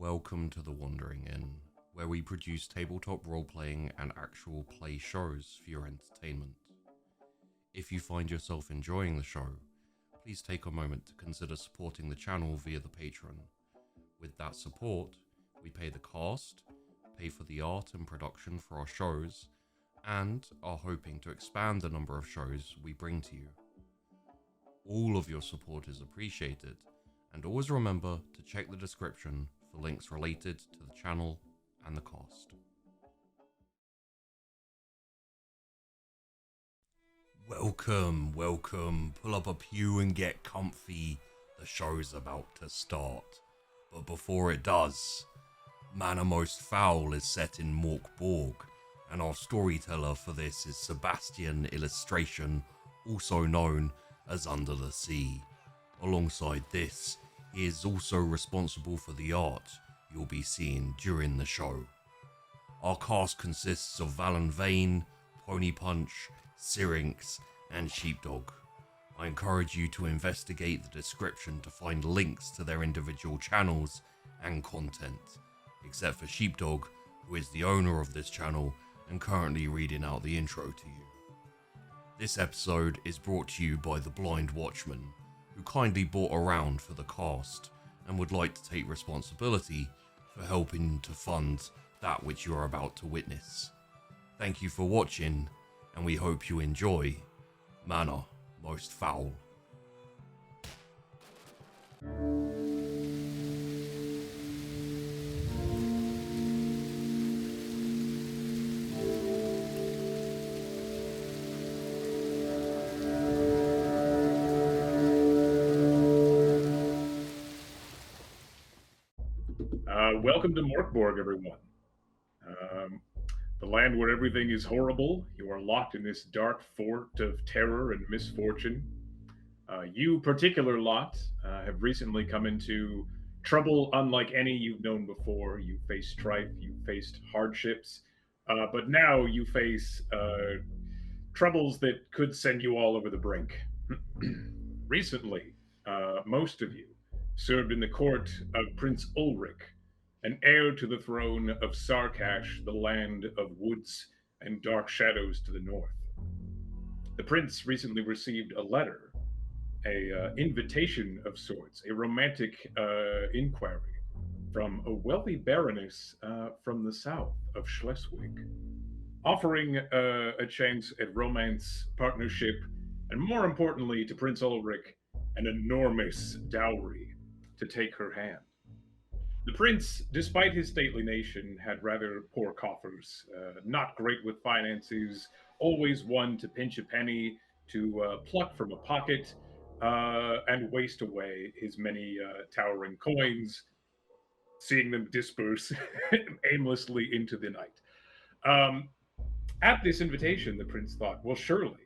Welcome to the Wandering Inn, where we produce tabletop role-playing and actual play shows for your entertainment. If you find yourself enjoying the show, please take a moment to consider supporting the channel via the Patreon. With that support, we pay the cast, pay for the art and production for our shows, and are hoping to expand the number of shows we bring to you. All of your support is appreciated, and always remember to check the description for links related to the channel and the cast. Welcome, pull up a pew and get comfy, the show's about to start. But before it does, Manor Most Foul is set in MÖRK BORG, and our storyteller for this is Sebastian Illustration, also known as Under the Sea. Alongside this, he is also responsible for the art you'll be seeing during the show. Our cast consists of Valen Vane, Pony Punch, Syrinx, and Sheepdog. I encourage you to investigate the description to find links to their individual channels and content, except for Sheepdog, who is the owner of this channel and currently reading out the intro to you. This episode is brought to you by the Blind Watchman, who kindly bought a round for the cast and would like to take responsibility for helping to fund that which you are about to witness. Thank you for watching, and we hope you enjoy Manor Most Foul. Welcome to MÖRK BORG, everyone. The land where everything is horrible. You are locked in this dark fort of terror and misfortune. You particular lot have recently come into trouble unlike any you've known before. You faced strife, you faced hardships, but now you face troubles that could send you all over the brink. Recently, most of you served in the court of Prince Ulrich, an heir to the throne of Sarkash, the land of woods and dark shadows to the north. The prince recently received a letter, a invitation of sorts, a romantic inquiry from a wealthy baroness from the south of Schleswig, offering a chance at romance, partnership, and more importantly to Prince Ulrich, an enormous dowry to take her hand. The prince, despite his stately nation, had rather poor coffers, not great with finances, always one to pinch a penny, to pluck from a pocket, and waste away his many towering coins, seeing them disperse aimlessly into the night. At this invitation, the prince thought, well, surely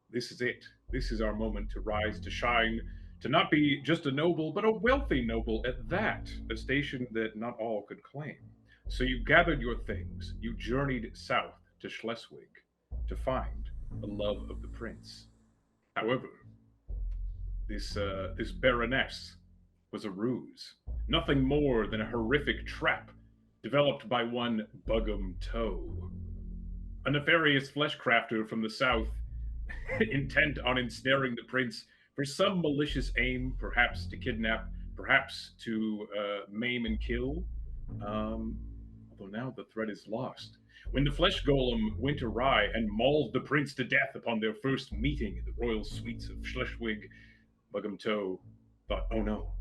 this is it. This is our moment to rise, to shine, to not be just a noble, but a wealthy noble at that, a station that not all could claim. So you gathered your things, you journeyed south to Schleswig to find the love of the prince. However, this baroness was a ruse, nothing more than a horrific trap developed by one Buggum Toe, a nefarious flesh crafter from the south, intent on ensnaring the prince for some malicious aim, perhaps to kidnap, perhaps to maim and kill. Although now the threat is lost. When the flesh golem went awry and mauled the prince to death upon their first meeting in the royal suites of Schleswig, Buggum Toe thought, oh no,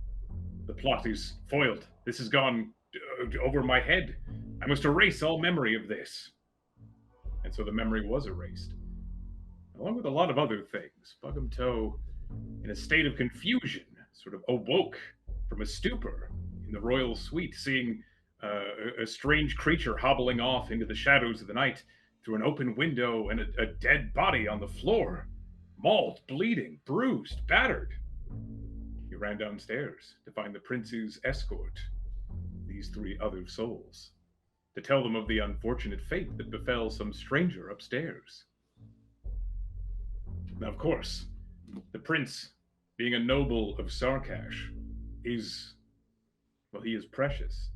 the plot is foiled. This has gone over my head. I must erase all memory of this. And so the memory was erased, along with a lot of other things. Buggum Toe, in a state of confusion, sort of awoke from a stupor in the royal suite, seeing a strange creature hobbling off into the shadows of the night through an open window and a dead body on the floor, mauled, bleeding, bruised, battered. He ran downstairs to find the prince's escort, these three other souls, to tell them of the unfortunate fate that befell some stranger upstairs. Now, of course, the prince, being a noble of Sarkash, is, well, he is precious.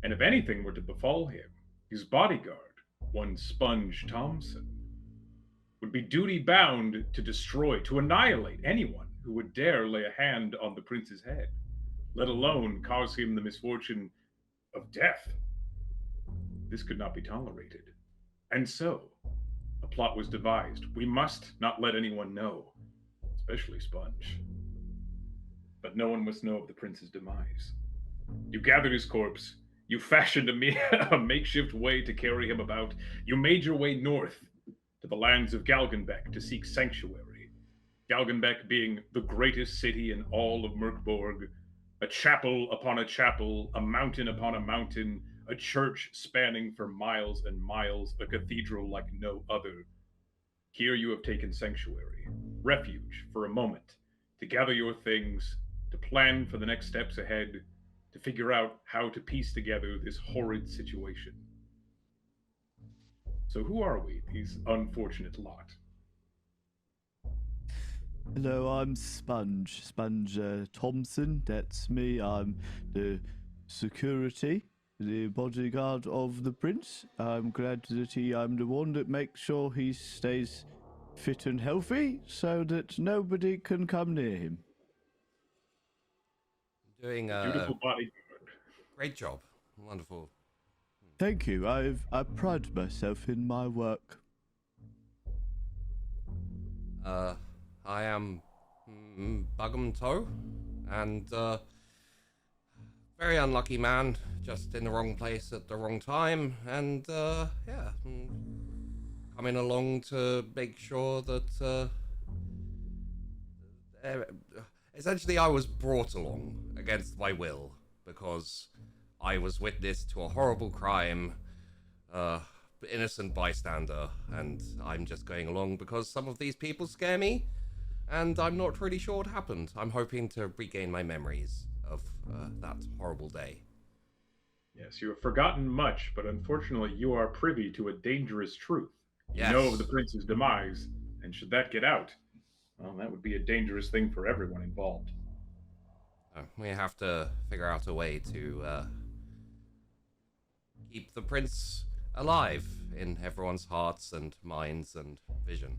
And if anything were to befall him, his bodyguard, one Sponge Thompson, would be duty bound to destroy, to annihilate anyone who would dare lay a hand on the prince's head, let alone cause him the misfortune of death. This could not be tolerated. And so, a plot was devised. We must not let anyone know, especially Sponge. But no one must know of the prince's demise. You gathered his corpse. You fashioned a makeshift way to carry him about. You made your way north to the lands of Galgenbeck to seek sanctuary. Galgenbeck being the greatest city in all of MÖRK BORG, a chapel upon a chapel, a mountain upon a mountain, a church spanning for miles and miles, a cathedral like no other. Here you have taken sanctuary, refuge for a moment, to gather your things, to plan for the next steps ahead, to figure out how to piece together this horrid situation. So, who are we, these unfortunate lot? Hello, I'm Sponge Thompson. That's me. I'm the security, the bodyguard of the prince. I'm glad that I'm the one that makes sure he stays fit and healthy so that nobody can come near him. Doing a Beautiful bodyguard. great job. Wonderful. Thank you. I pride myself in my work. I am Bugum Toe, and very unlucky man, just in the wrong place at the wrong time, and coming along to make sure that essentially I was brought along against my will because I was witness to a horrible crime. Innocent bystander, and I'm just going along because some of these people scare me, and I'm not really sure what happened. I'm hoping to regain my memories of that horrible day. Yes, you have forgotten much, but unfortunately you are privy to a dangerous truth. You Yes. know of the prince's demise, and should that get out, well, that would be a dangerous thing for everyone involved. We have to figure out a way to keep the prince alive in everyone's hearts and minds and vision.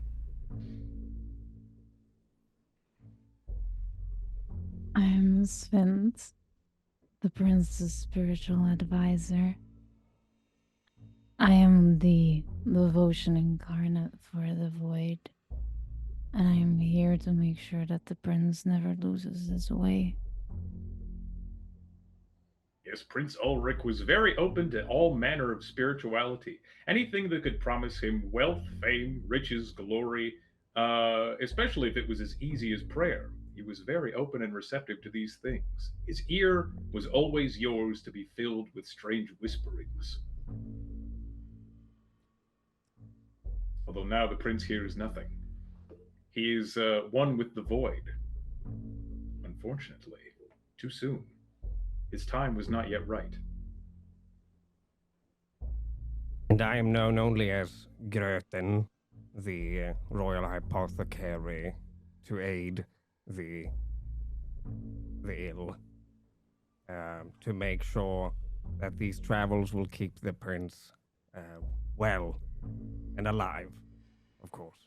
I'm Svint, the prince's spiritual advisor. I am the devotion incarnate for the void, and I am here to make sure that the prince never loses his way. Yes, Prince Ulrich was very open to all manner of spirituality. Anything that could promise him wealth, fame, riches, glory, especially if it was as easy as prayer. He was very open and receptive to these things. His ear was always yours to be filled with strange whisperings. Although now the prince hears nothing. He is one with the void. Unfortunately, too soon. His time was not yet right. And I am known only as Gröten, the royal apothecary, to aid the ill, to make sure that these travels will keep the prince well and alive, of course.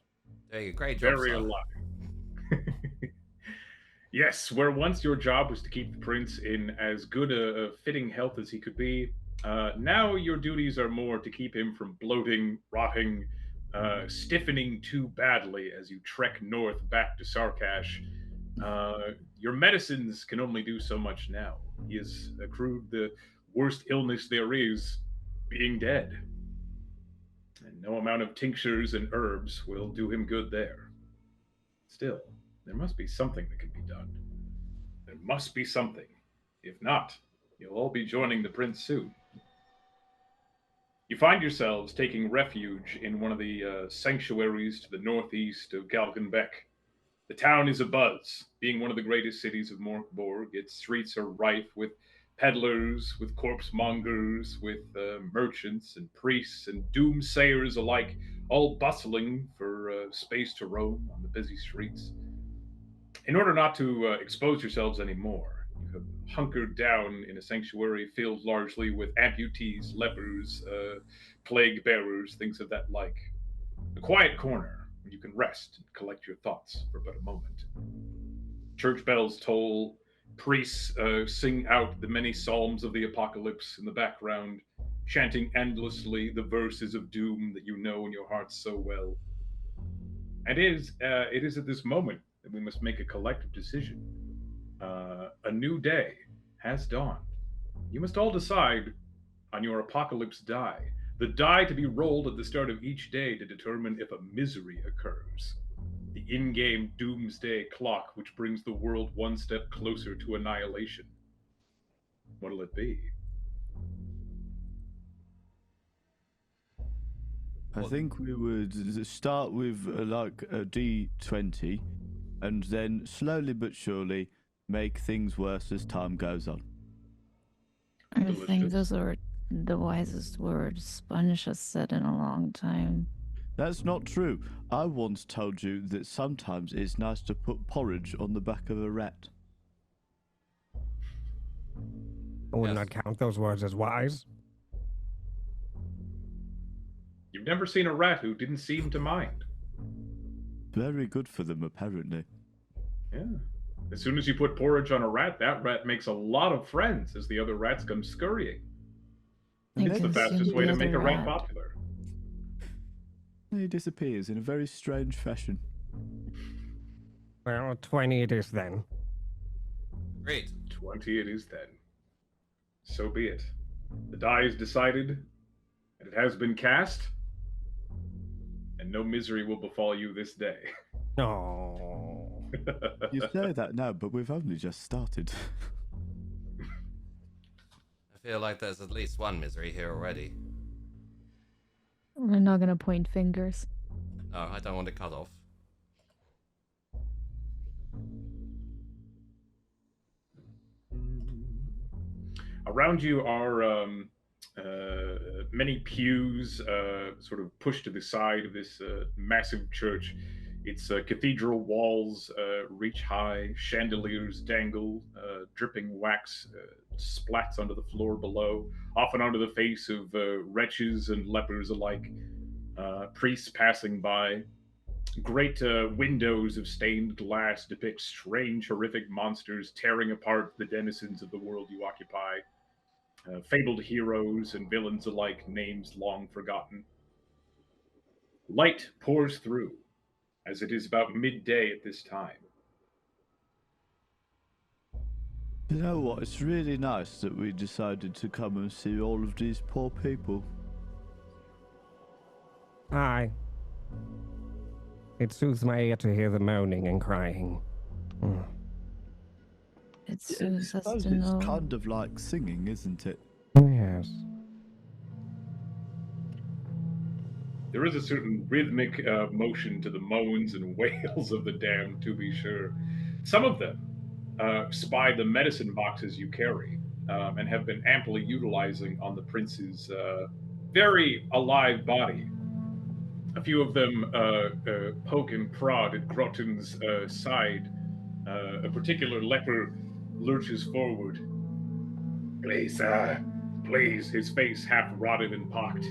Doing a great job, Very sir. alive. Yes, where once your job was to keep the prince in as good a fitting health as he could be, now your duties are more to keep him from bloating, rotting, stiffening too badly as you trek north back to Sarkash. Your medicines can only do so much now. He has accrued the worst illness there is, being dead. And no amount of tinctures and herbs will do him good there. Still, there must be something that can be done. There must be something. If not, you'll all be joining the prince soon. You find yourselves taking refuge in one of the sanctuaries to the northeast of Galgenbeck. The town is abuzz. Being one of the greatest cities of MÖRK BORG, its streets are rife with peddlers, with corpse mongers, with merchants and priests and doomsayers alike, all bustling for space to roam on the busy streets. In order not to expose yourselves anymore, you hunkered down in a sanctuary filled largely with amputees, lepers, plague bearers, things of that like. A quiet corner where you can rest and collect your thoughts for but a moment. Church bells toll, priests sing out the many psalms of the apocalypse in the background, chanting endlessly the verses of doom that you know in your heart so well. And it is at this moment that we must make a collective decision. A new day has dawned. You must all decide on your apocalypse die, the die to be rolled at the start of each day to determine if a misery occurs. The in game doomsday clock, which brings the world one step closer to annihilation. What'll it be? I think we would start with like a D20 and then slowly but surely make things worse as time goes on. I think Delicious. those are the wisest words Sponge has said in a long time. That's not true. I once told you that sometimes it's nice to put porridge on the back of a rat. I would Yes. not count those words as wise. You've never seen a rat who didn't seem to mind. Very good for them, apparently. Yeah. As soon as you put porridge on a rat, that rat makes a lot of friends as the other rats come scurrying. And It's the consume fastest way the to make a other rat popular. He disappears in a very strange fashion. Well, 20 it is then. Great. 20 it is then. So be it. The die is decided, and it has been cast, and no misery will befall you this day. Oh. You say that now, but we've only just started. I feel like there's at least one misery here already. We're not gonna point fingers. No, I don't want to cut off. Around you are many pews sort of pushed to the side of this massive church. Its cathedral walls reach high, chandeliers dangle, dripping wax splats onto the floor below, often onto the face of wretches and lepers alike, priests passing by. Great windows of stained glass depict strange, horrific monsters tearing apart the denizens of the world you occupy. Fabled heroes and villains alike, names long forgotten. Light pours through, as it is about midday at this time. You know what? It's really nice that we decided to come and see all of these poor people. Aye. It soothes my ear to hear the moaning and crying. Mm. It I soothes us suppose to know. it's kind of like singing, isn't it? Yes. There is a certain rhythmic motion to the moans and wails of the damned, to be sure. Some of them spy the medicine boxes you carry and have been amply utilizing on the prince's very alive body. A few of them poke and prod at Groton's side. A particular leper lurches forward. Please, sir, please, his face half rotted and pocked.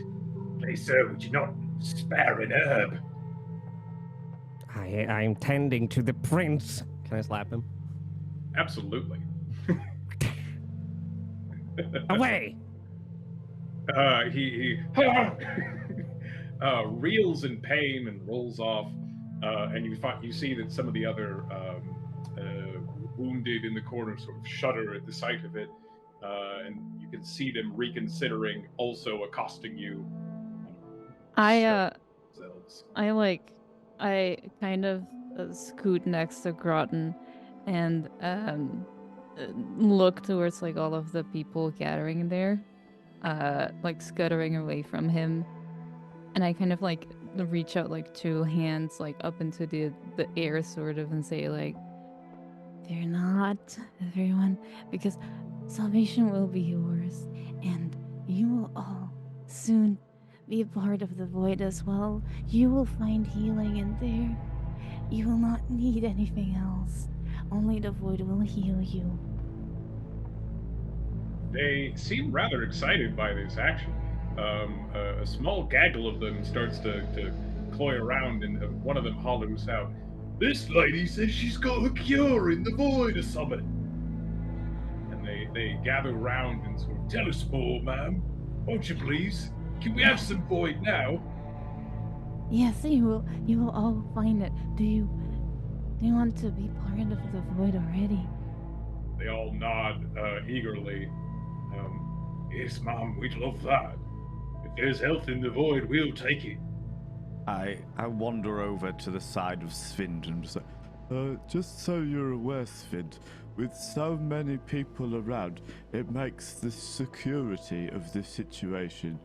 Please, sir, would you not spare an herb? I'm tending to the prince. Can I slap him? Absolutely. Away! He reels in pain and rolls off, and you see that some of the other wounded in the corner sort of shudder at the sight of it, and you can see them reconsidering also accosting you. I Themselves. I kind of scoot next to Groton and look towards like all of the people gathering there, like scuttering away from him, and I kind of like reach out like two hands like up into the air sort of and say like, "Fear not, everyone, because salvation will be yours, and you will all soon be a part of the void as well. You will find healing in there. You will not need anything else. Only the void will heal you." They seem rather excited by this, actually. A small gaggle of them starts to cloy around, and one of them hollers out, "This lady says she's got a cure in the void or something." And they gather round and sort of, "Tell us more, ma'am. Won't you please? Can we have some void now?" Yes, you will all find it. Do you want to be part of the void already? They all nod eagerly. Yes, ma'am, we'd love that. If there's health in the void, we'll take it. I wander over to the side of Svind and just say, just so you're aware, Svind, with so many people around, it makes the security of this situation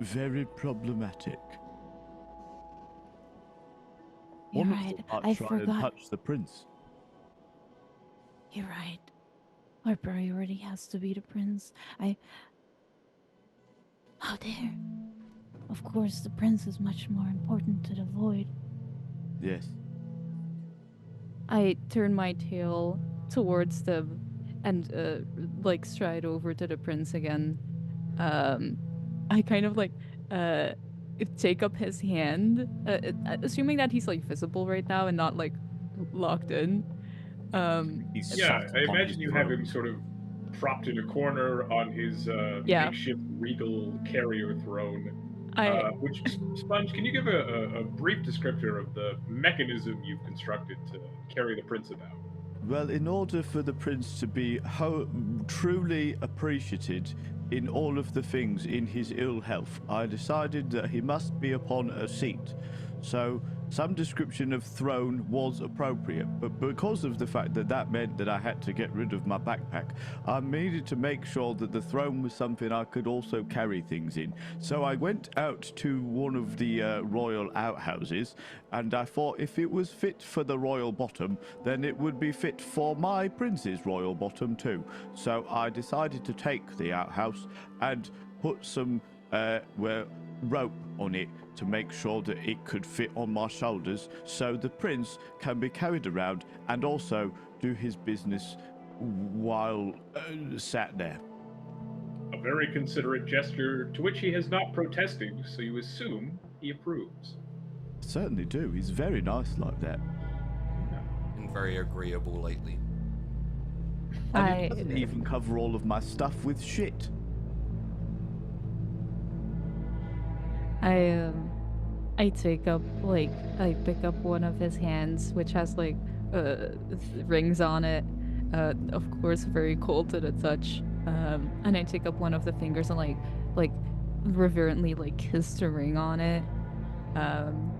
very problematic. You're One right. of them might I try and forgot. touch the prince. You're right. Our priority has to be the prince. How dare. Of course, the prince is much more important to the void. Yes. I turn my tail towards them and like stride over to the prince again. I kind of like take up his hand, assuming that he's like visible right now and not like locked in. He's Yeah, sat I upon imagine his you have throne. him sort of propped in a corner on his Yeah. makeshift regal carrier throne. I Which, Sponge, can you give a brief descriptor of the mechanism you've constructed to carry the prince about? Well, in order for the prince to be truly appreciated in all of the things in his ill health, I decided that he must be upon a seat. So, some description of throne was appropriate, but because of the fact that that meant that I had to get rid of my backpack, I needed to make sure that the throne was something I could also carry things in. So I went out to one of the royal outhouses, and I thought if it was fit for the royal bottom, then it would be fit for my prince's royal bottom too. So I decided to take the outhouse and put some rope on it to make sure that it could fit on my shoulders so the prince can be carried around and also do his business while sat there. A very considerate gesture to which he has not protested, so you assume he approves. Certainly do. He's very nice like that. Been very agreeable lately. And he doesn't even cover all of my stuff with shit. I take up like I pick up one of his hands, which has like rings on it. Of course, very cold to the touch. And I take up one of the fingers and like reverently like kiss the ring on it.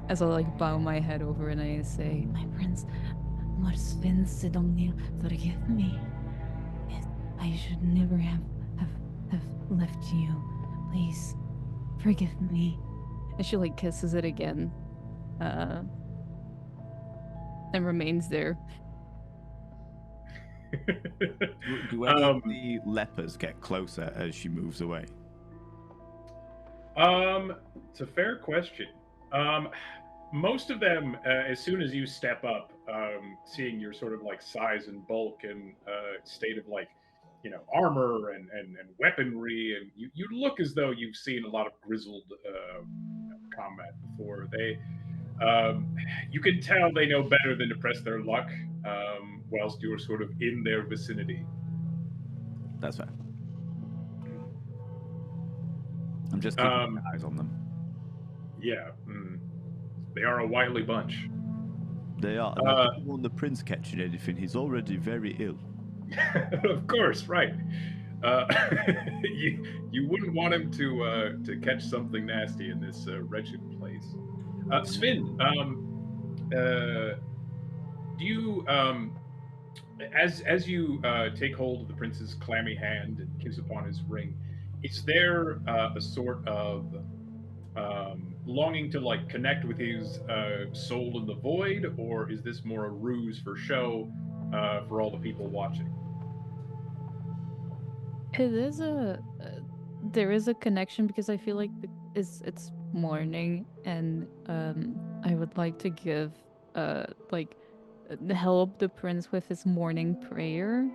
As I like bow my head over and I say, My prince, what's been said on you, forgive me. I should never have left you. Please, forgive me. and she like kisses it again, and remains there. Do any of the lepers get closer as she moves away? It's a fair question. Most of them, as soon as you step up, seeing your sort of like size and bulk and state of like, armor and weaponry, and you look as though you've seen a lot of grizzled combat before. You can tell they know better than to press their luck, whilst you're sort of in their vicinity. That's fair. I'm just keeping my eyes on them. Yeah, they are a wily bunch. They are. And I don't want the prince catching anything. He's already very ill. Of course, right. You wouldn't want him to catch something nasty in this wretched place. Sven, do you as you take hold of the prince's clammy hand and kiss upon his ring, is there a sort of longing to like connect with his soul in the void, or is this more a ruse for show for all the people watching? It is there is a connection because I feel like it's morning and I would like to give help the prince with his morning prayer.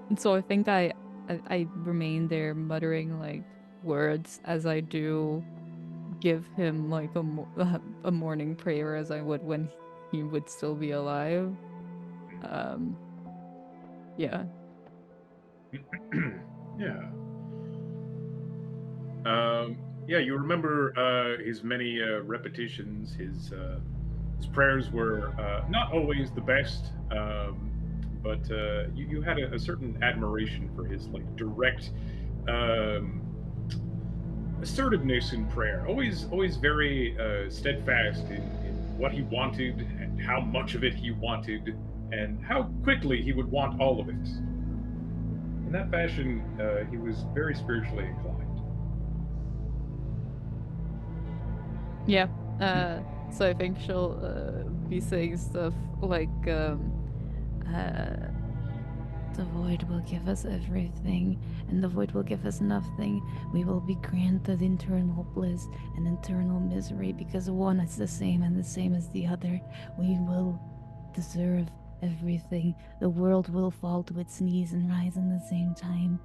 And so I think I remain there muttering like words as I do give him like a morning prayer as I would when he would still be alive. Yeah. Yeah. Yeah, you remember his many repetitions. His prayers were not always the best, but you had a certain admiration for his like direct assertiveness in prayer. Always very steadfast in what he wanted and how much of it he wanted and how quickly he would want all of it. In that fashion, he was very spiritually inclined. Yeah. So I think she'll be saying stuff like, the void will give us everything, and the void will give us nothing. We will be granted eternal bliss and eternal misery because one is the same and the same as the other. We will deserve everything. The world will fall to its knees and rise in the same time.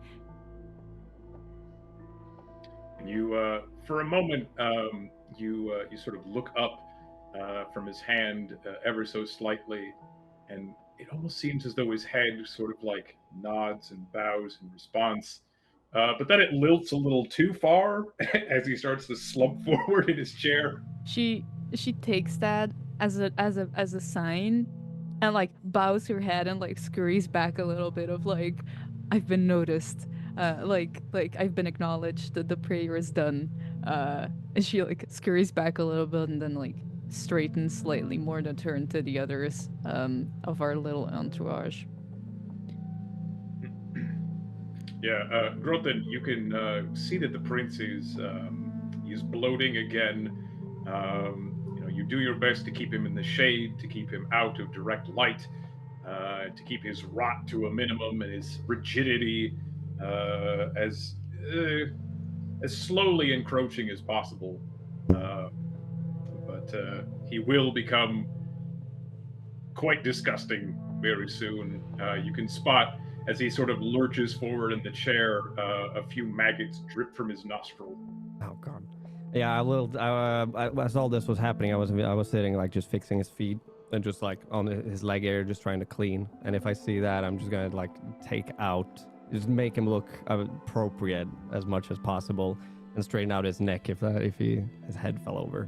And you, for a moment, you sort of look up from his hand ever so slightly, and it almost seems as though his head sort of like nods and bows in response. But then it lilts a little too far as he starts to slump forward in his chair. She takes that as a sign and like bows her head and like scurries back a little bit of like, I've been noticed. Like I've been acknowledged, that the prayer is done. And she like scurries back a little bit and then like straightens slightly more to turn to the others of our little entourage. Yeah, Grothin, you can see that the prince is he's bloating again. You do your best to keep him in the shade, to keep him out of direct light, to keep his rot to a minimum and his rigidity as slowly encroaching as possible. But he will become quite disgusting very soon. You can spot as he sort of lurches forward in the chair, a few maggots drip from his nostril. Oh god. Yeah, as all this was happening, I was sitting like just fixing his feet and just like on his leg area, just trying to clean. And if I see that, I'm just gonna like take out, just make him look appropriate as much as possible, and straighten out his neck if his head fell over,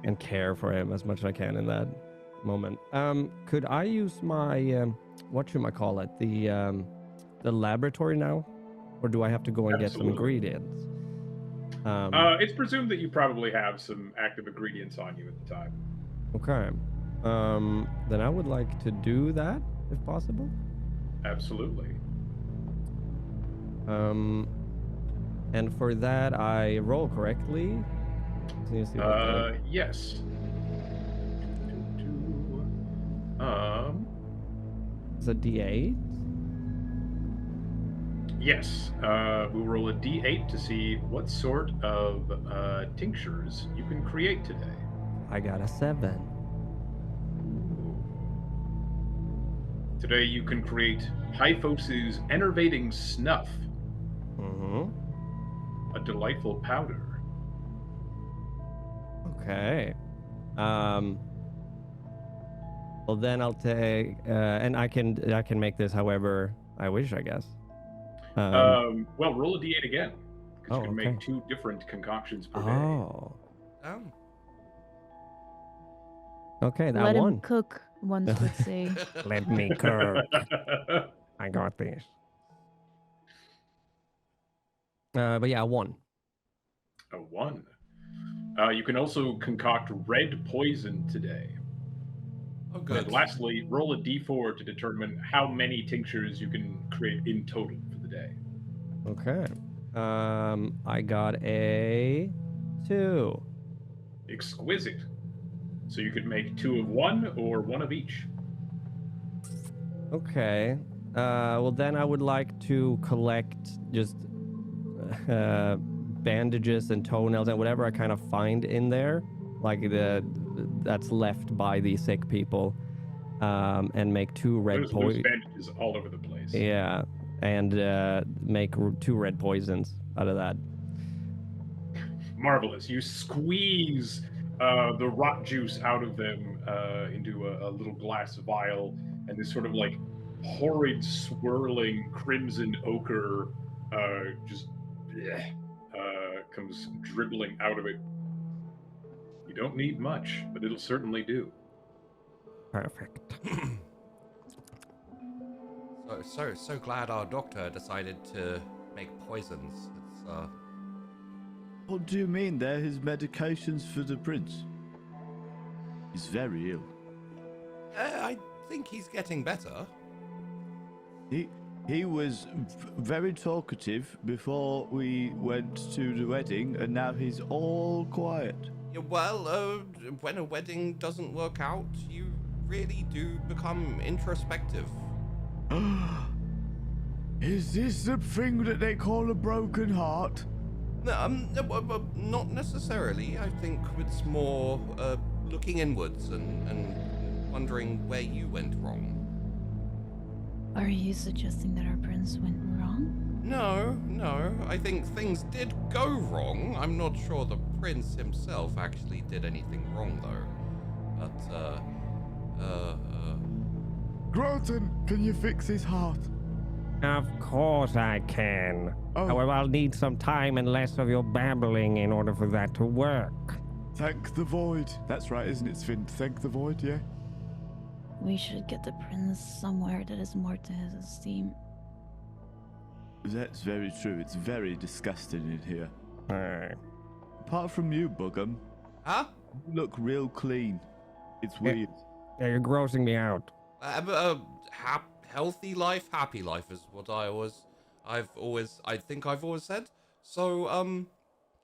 and care for him as much as I can in that moment. Could I use my whatchamacallit, the laboratory now, or do I have to go and get some ingredients? It's presumed that you probably have some active ingredients on you at the time. Okay. Then I would like to do that if possible. Absolutely. And for that I roll correctly. Yes. It's a D8. Yes. We'll roll a D8 to see what sort of tinctures you can create today. I got a 7. Today you can create Hyphos's enervating snuff. Mm-hmm. A delightful powder. Okay. Well, then I'll take, and I can make this however I wish, I guess. Well, roll a D8 again, because you can okay. make 2 different concoctions per day. Oh. Okay, that Let one. him cook, one would say. Let me cook. I got this. But yeah, 1. A 1. You can also concoct red poison today. Oh, good. And lastly, roll a d4 to determine how many tinctures you can create in total for the day. Okay. I got a 2. Exquisite. So you could make 2 of one or 1 of each. Okay. Well, then I would like to collect just bandages and toenails and whatever I kind of find in there, like that's left by the sick people, and make 2 red There's poison. bandages all over the place. Yeah, and make 2 red poisons out of that. Marvelous. You squeeze the rot juice out of them into a little glass vial, and this sort of like horrid, swirling crimson ochre just comes dribbling out of it. You don't need much, but it'll certainly do. Perfect. So glad our doctor decided to make poisons. It's What do you mean? They're his medications for the prince. He's very ill. I think he's getting better. He was very talkative before we went to the wedding, and now he's all quiet. Yeah, well, when a wedding doesn't work out, you really do become introspective. Is this the thing that they call a broken heart? No, not necessarily. I think it's more looking inwards and wondering where you went wrong. Are you suggesting that our prince went wrong? No. I think things did go wrong. I'm not sure the prince himself actually did anything wrong, though. But, Groton, can you fix his heart? Of course I can. Oh. However, I'll need some time and less of your babbling in order for that to work. Thank the void. That's right, isn't it, Sven? Thank the void, yeah? We should get the prince somewhere that is more to his esteem. That's very true. It's very disgusting in here. Alright. Apart from you, Buggum, huh? you look real clean. It's weird. Yeah, you're grossing me out. Healthy life, happy life is what I think I've always said. So,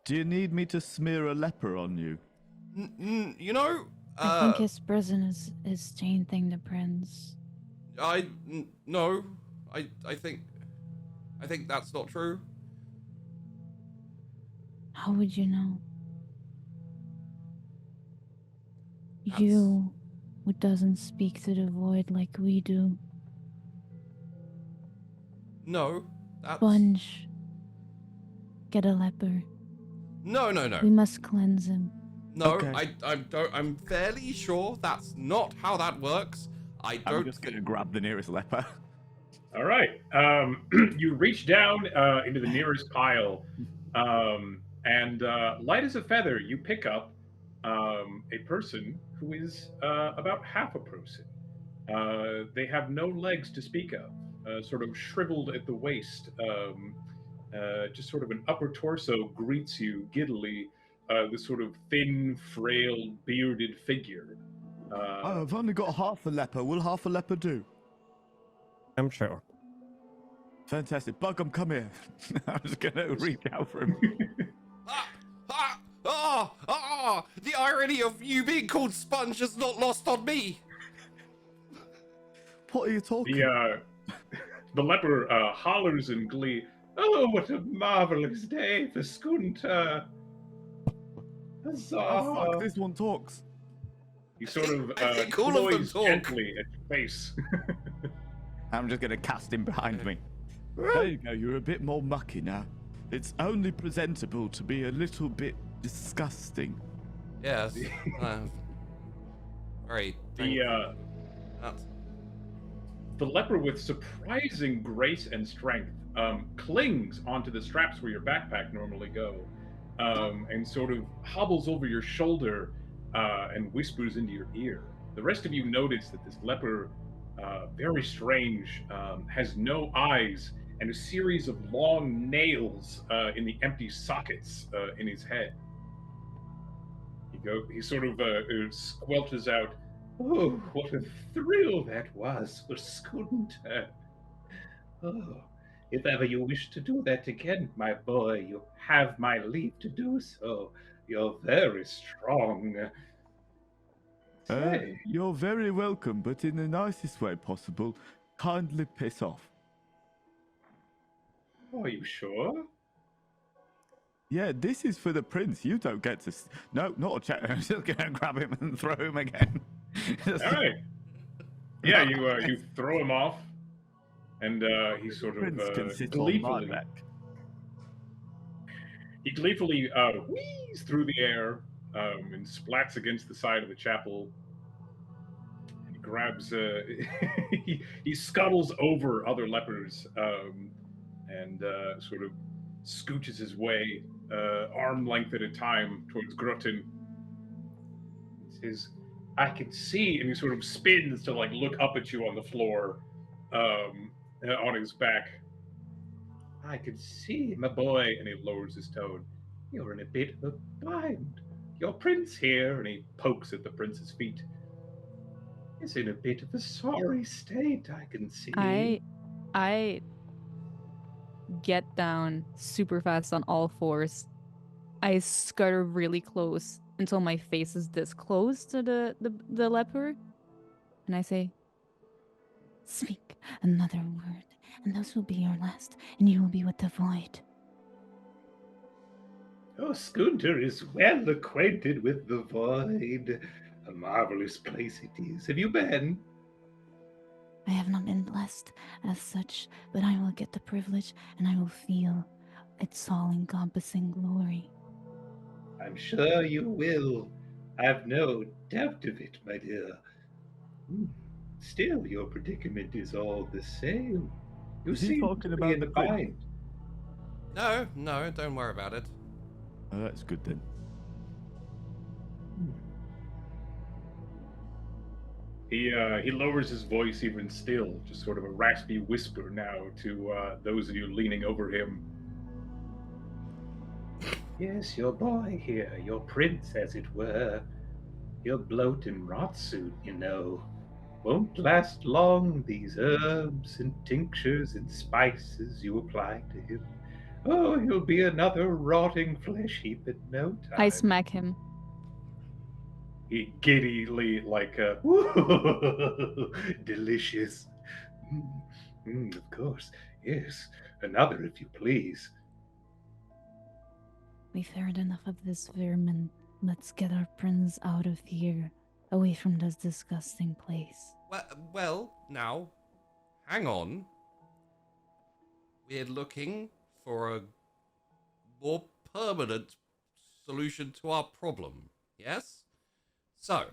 Do you need me to smear a leper on you? you know, I think his prison is changing the prince. no, I think that's not true. How would you know? That's- You, who doesn't speak to the void like we do. No, that's... Sponge. Get a leper. No. We must cleanse him. No, Okay. I'm fairly sure that's not how that works. I I'm don't just going to grab the nearest leper. All right. You reach down into the nearest pile, and light as a feather, you pick up a person who is about half a person. They have no legs to speak of, sort of shriveled at the waist. Just sort of an upper torso greets you giddily. This sort of thin, frail, bearded figure. I've only got half a leper. Will half a leper do? I'm sure. Fantastic. Buggum, come here. I'm just going to reach out for him. The irony of you being called Sponge is not lost on me. What are you talking The leper hollers in glee. Oh, what a marvelous day for Scoonter. Huzzah. Oh, fuck, this one talks. He sort of I think all of them cloys talk. gently at your face. I'm just going to cast him behind me. There you go. You're a bit more mucky now. It's only presentable to be a little bit disgusting. Yes. Very. The leper, with surprising grace and strength, clings onto the straps where your backpack normally go, and sort of hobbles over your shoulder and whispers into your ear. The rest of you notice that this leper, very strange, has no eyes and a series of long nails in the empty sockets in his head. He sort of squelches out, "Oh, what a thrill that was for Scoonter. Oh, if ever you wish to do that again, my boy, you have my leave to do so. You're very strong." Say, You're very welcome, but in the nicest way possible. Kindly piss off. are you sure? Yeah, this is for the prince. You don't get to... No, not a check. I'm just going to grab him and throw him again. All right. Yeah, you throw him off. And he sort of Prince can sit on my gleefully, back. he gleefully wheezes through the air and splats against the side of the chapel. And he grabs, he scuttles over other lepers and sort of scooches his way, arm length at a time, towards Grutton. He says, I can see, and he sort of spins to like look up at you on the floor, on his back. I can see, my boy, and he lowers his tone. You're in a bit of a bind. Your prince here, and he pokes at the prince's feet, is in a bit of a sorry state, I can see. I get down super fast on all fours. I scutter really close until my face is this close to the leper. And I say, speak another word, and those will be your last, and you will be with the void. Oh, Scoonter is well acquainted with the void. A marvelous place it is. Have you been? I have not been blessed as such, but I will get the privilege, and I will feel its all-encompassing glory. I'm sure you will. I've no doubt of it, my dear. Still, your predicament is all the same. You Is he seem talking to be about in the a prince? bind. No, don't worry about it. Oh, that's good then. He lowers his voice even still, just sort of a raspy whisper now to those of you leaning over him. Yes, your boy here, your prince, as it were. He'll bloat and rot soon, you know. Won't last long, these herbs and tinctures and spices you apply to him. Oh, he'll be another rotting flesh heap in no time. I smack him. He giddily, like, delicious. Of course, yes. Another, if you please. We've heard enough of this vermin. Let's get our prince out of here, away from this disgusting place. Well, now, hang on. We're looking for a more permanent solution to our problem, yes? So,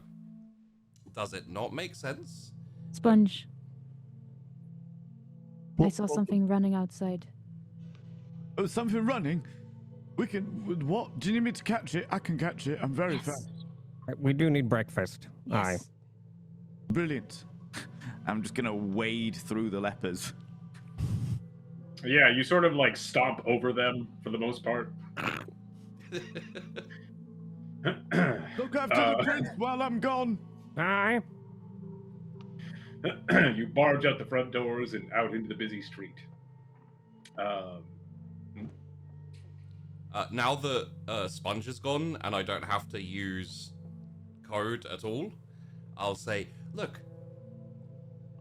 does it not make sense? Sponge. I What- saw something running outside. Oh, something running? We can... What? Do you need me to catch it? I can catch it. I'm very Yes. fast. We do need breakfast. Aye. Yes. Brilliant. I'm just going to wade through the lepers. Yeah, you sort of like stomp over them for the most part. Look after the prince while I'm gone. Aye. You barge out the front doors and out into the busy street. Now that Sponge is gone and I don't have to use code at all, I'll say, look,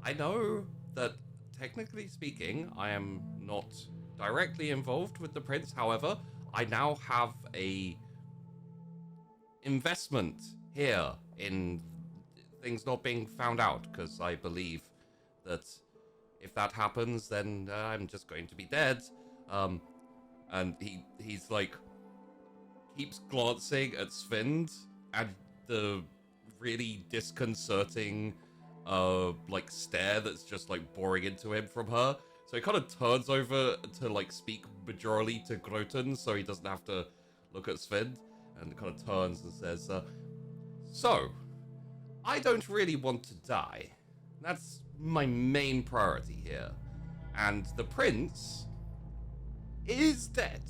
I know that technically speaking, I am not directly involved with the prince. However, I now have a investment here in things not being found out, because I believe that if that happens, then I'm just going to be dead. And he's like, keeps glancing at Svind and the really disconcerting like stare that's just like boring into him from her. So he kind of turns over to like speak majorly to Groten so he doesn't have to look at Svind, and kind of turns and says, so, I don't really want to die. That's my main priority here. And the prince is dead.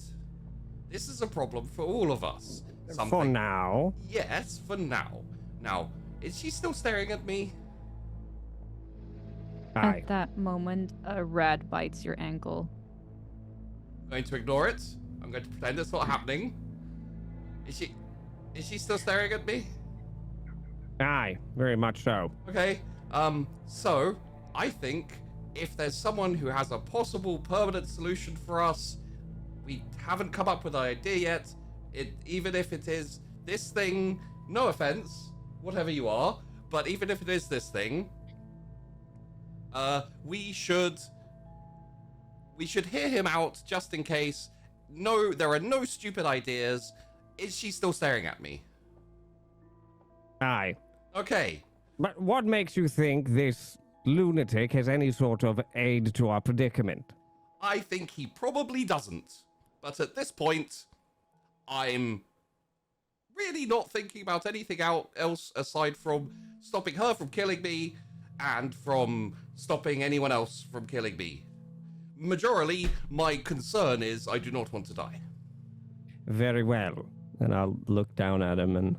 This is a problem for all of us. For now. Yes, for now. Now, is she still staring at me? Aye. At that moment, a rat bites your ankle. I'm going to ignore it. I'm going to pretend it's not happening. Is she still staring at me? Aye, very much so. Okay. So I think if there's someone who has a possible permanent solution for us, we haven't come up with an idea yet. Even if it is this thing, no offense, whatever you are, but even if it is this thing, we should we should hear him out just in case. No, there are no stupid ideas. Is she still staring at me? Aye. Okay. But what makes you think this lunatic has any sort of aid to our predicament? I think he probably doesn't. But at this point, I'm really not thinking about anything else aside from stopping her from killing me and from stopping anyone else from killing me. Majorly, my concern is I do not want to die. Very well. And I'll look down at him and...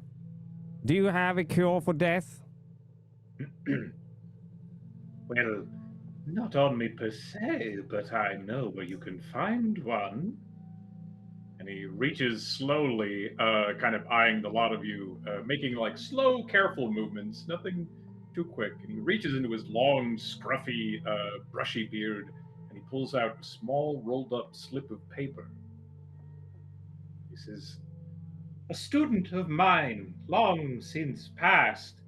Do you have a cure for death? Well, not on me per se, but I know where you can find one. And he reaches slowly, kind of eyeing the lot of you, making like slow, careful movements, nothing too quick. And he reaches into his long, scruffy, brushy beard, and he pulls out a small, rolled up slip of paper. He says, "A student of mine, long since passed,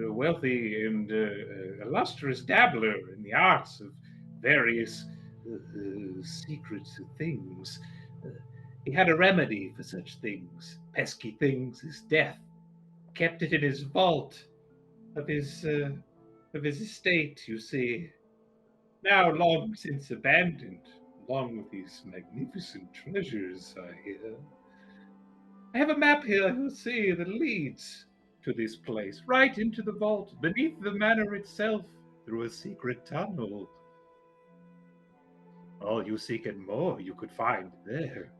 a wealthy and illustrious dabbler in the arts of various secret things. He had a remedy for such things, pesky things as death. Kept it in his vault of his estate, you see. Now long since abandoned, along with these magnificent treasures, I hear. I have a map here, you'll see, that leads to this place, right into the vault, beneath the manor itself, through a secret tunnel. All you seek and more you could find there.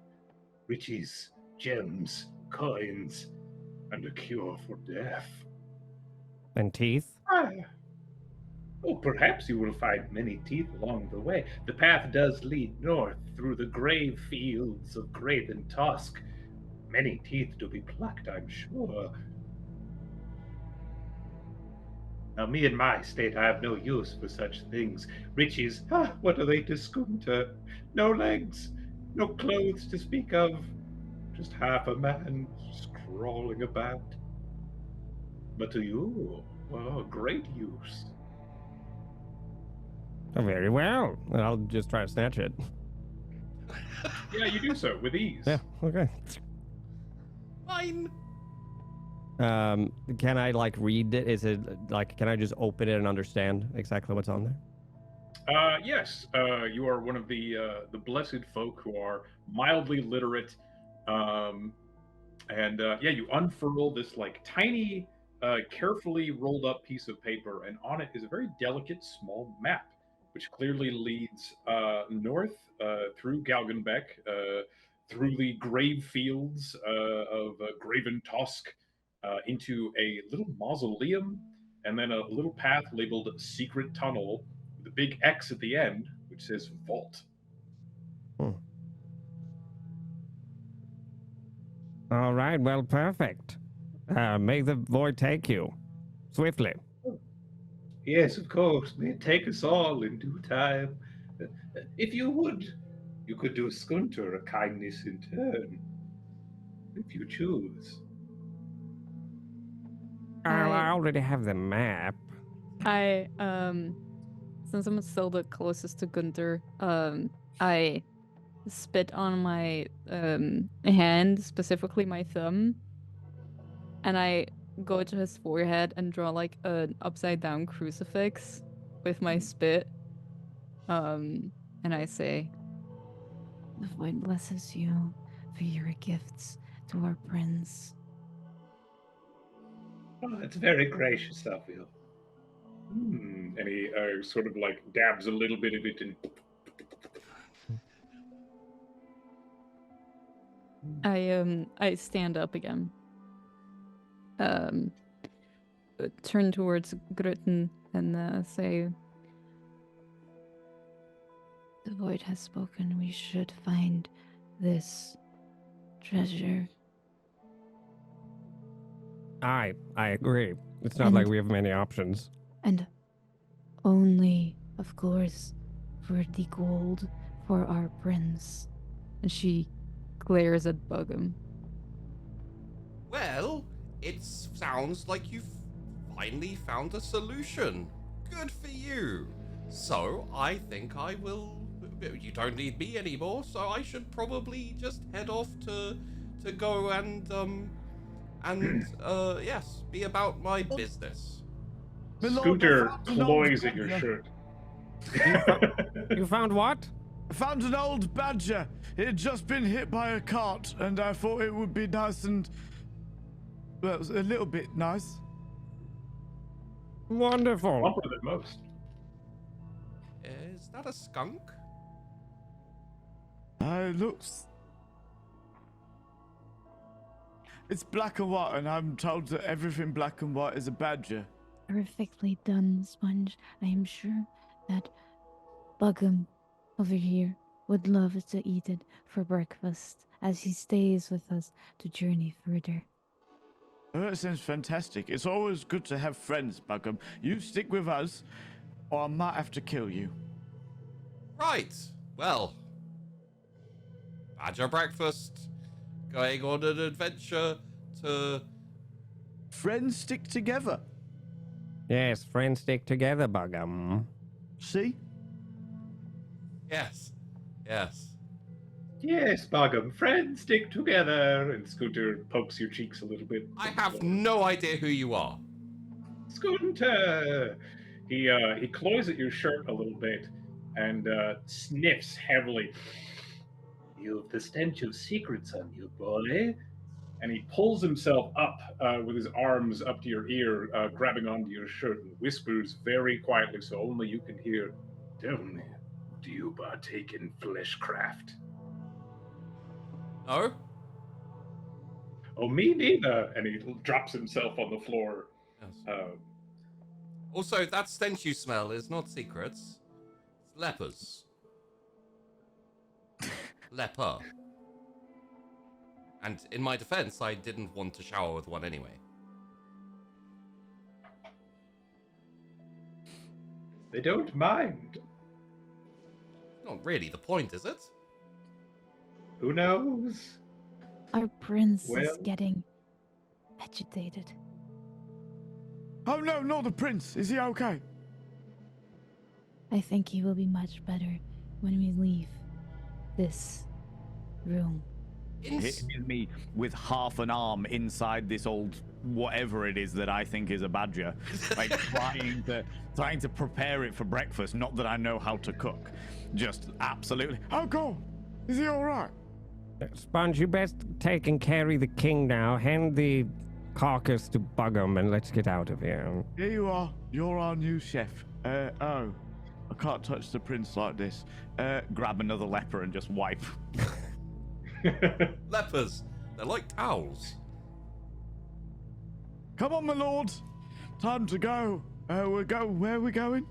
Riches, gems, coins, and a cure for death. And teeth? Oh, perhaps you will find many teeth along the way. The path does lead north through the grave fields of graven tusk. Many teeth to be plucked, I'm sure. Now, me and my state, I have no use for such things. Riches, what are they to Scoonter? No legs, no clothes to speak of. Just half a man crawling about. But to you, great use. Oh, very well. I'll just try to snatch it. Yeah, you do so with ease. Yeah, okay. Fine. Can I like read it? Is it like, can I just open it and understand exactly what's on there? Yes. You are one of the blessed folk who are mildly literate, you unfurl this like tiny, carefully rolled up piece of paper, and on it is a very delicate small map, which clearly leads north through Galgenbeck, through the grave fields of Graven Tusk, into a little mausoleum, and then a little path labeled Secret Tunnel, with a big X at the end, which says Vault. All right, well, perfect. May the void take you swiftly. Yes, of course. May it take us all in due time. If you would, you could do Scoonter a kindness in turn, if you choose. I already have the map. I since I'm still the closest to Gunther, I spit on my hand, specifically my thumb, and I go to his forehead and draw like an upside down crucifix with my spit. And I say, The void blesses you for your gifts to our prince. Oh, that's very gracious of you. And he sort of like dabs a little bit of it and. I stand up again. Turn towards Gruten and say, The void has spoken. We should find this treasure. I agree. It's not like we have many options. And only, of course, for the gold for our prince. and she glares at Buggum. Well, it sounds like you've finally found a solution. Good for you. So I think I will. You don't need me anymore, so I should probably just head off to go and yes, be about my business. My lord, Scooter I found an old cloys at your badger. shirt. You found what? I found an old badger. It had just been hit by a cart, and I thought it would be nice and, well, it was a little bit nice. Wonderful. Plumper than most. Is that a skunk? It looks. It's black and white, and I'm told that everything black and white is a badger. Perfectly done, Sponge. I am sure that Buggum over here would love to eat it for breakfast as he stays with us to journey further. Oh, that sounds fantastic. It's always good to have friends, Buggum. You stick with us, or I might have to kill you. Right. Well, badger breakfast. Going on an adventure to. Friends stick together. Yes, friends stick together, Buggum. See? Yes. Yes. Yes, Boggum, friends stick together. And Scooter pokes your cheeks a little bit. I have no idea who you are. Scoonter! He cloys at your shirt a little bit and sniffs heavily. You've the stench of secrets on you, boy. And he pulls himself up with his arms up to your ear, grabbing onto your shirt, and whispers very quietly so only you can hear. Tell me, do you partake in fleshcraft? No? Oh, me neither. And he drops himself on the floor. Yes. Also, that stench you smell is not secrets. It's lepers. Leper. And in my defense, I didn't want to shower with one anyway. They don't mind. Not really the point, is it? Who knows? Our prince Well- is getting agitated. Oh no, not the prince. Is he okay? I think he will be much better when we leave this room. Hit me with half an arm inside this old whatever it is that I think is a badger, like trying to prepare it for breakfast. Not that I know how to cook, just absolutely. Oh God, is he all right? Sponge, you best take and carry the king now. Hand the carcass to Buggum and let's get out of here. Here you are. You're our new chef. Oh, I can't touch the prince like this. Grab another leper and just wipe. Lepers. They're like towels. Come on, my lord. Time to go. Where are we going?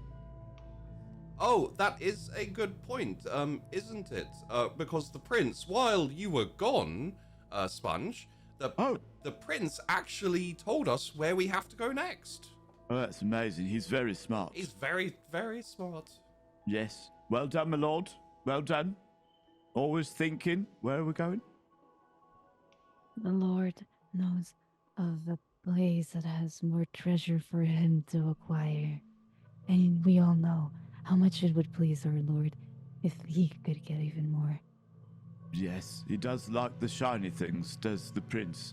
Oh, that is a good point, isn't it? Because the prince, while you were gone, Sponge, the prince actually told us where we have to go next. Oh, that's amazing. He's very smart. He's very, very smart. Yes. Well done, my lord. Well done. Always thinking. Where are we going? The Lord knows of a place that has more treasure for him to acquire. And we all know how much it would please our Lord if he could get even more. Yes, he does like the shiny things, does the prince.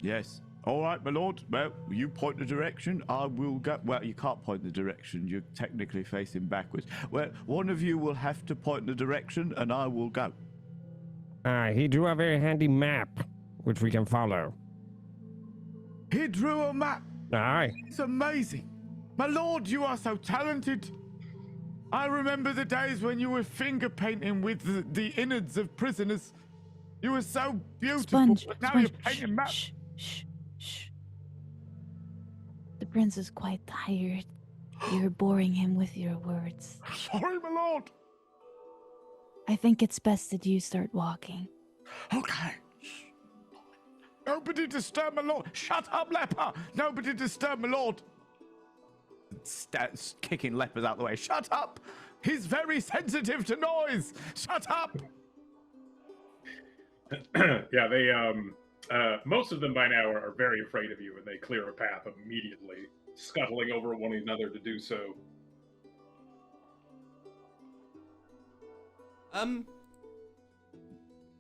Yes. All right, my lord. Well, you point the direction. I will go. Well, you can't point the direction. You're technically facing backwards. Well, one of you will have to point the direction, and I will go. He drew a very handy map, which we can follow. He drew a map. Aye. It's amazing. My lord, you are so talented. I remember the days when you were finger painting with the innards of prisoners. You were so beautiful. Sponge, But now Sponge, you're painting maps. shh, shh, shh. The prince is quite tired. You're boring him with your words. Sorry, my lord. I think it's best that you start walking. Okay. Nobody disturb my lord. Shut up, leper. Nobody disturb my lord. Kicking lepers out the way. Shut up. He's very sensitive to noise. Shut up. Yeah, they most of them by now are very afraid of you, and they clear a path immediately, scuttling over one another to do so.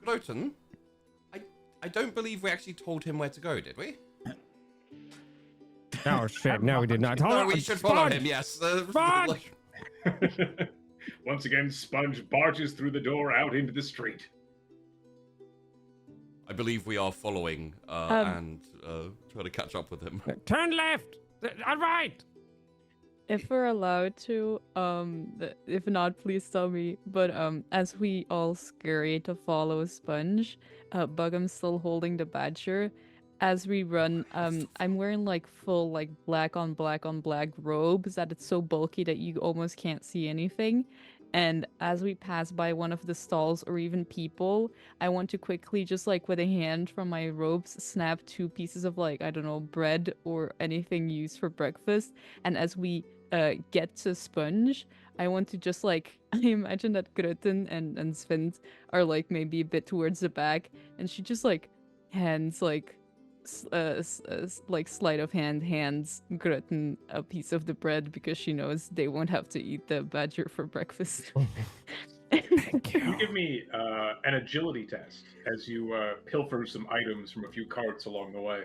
Gluten, I don't believe we actually told him where to go, did we? Oh shit! No, we did not. No, we should follow him. Yes. Sponge! Once again, Sponge barges through the door out into the street. I believe we are following and try to catch up with him. Turn left. All right. If we're allowed to, if not, please tell me. But as we all scurry to follow Sponge, Bugham's still holding the badger. As we run, I'm wearing like full like black on black robes that it's so bulky that you almost can't see anything. And as we pass by one of the stalls or even people, I want to quickly just like with a hand from my robes snap 2 pieces of like, I don't know, bread or anything used for breakfast. And as we get to Sponge, I want to just like, I imagine that Gruten and Svend are like maybe a bit towards the back, and she just like hands like like sleight of hand hands Gruten a piece of the bread because she knows they won't have to eat the badger for breakfast. Thank You you. give me an agility test as you pilfer some items from a few carts along the way.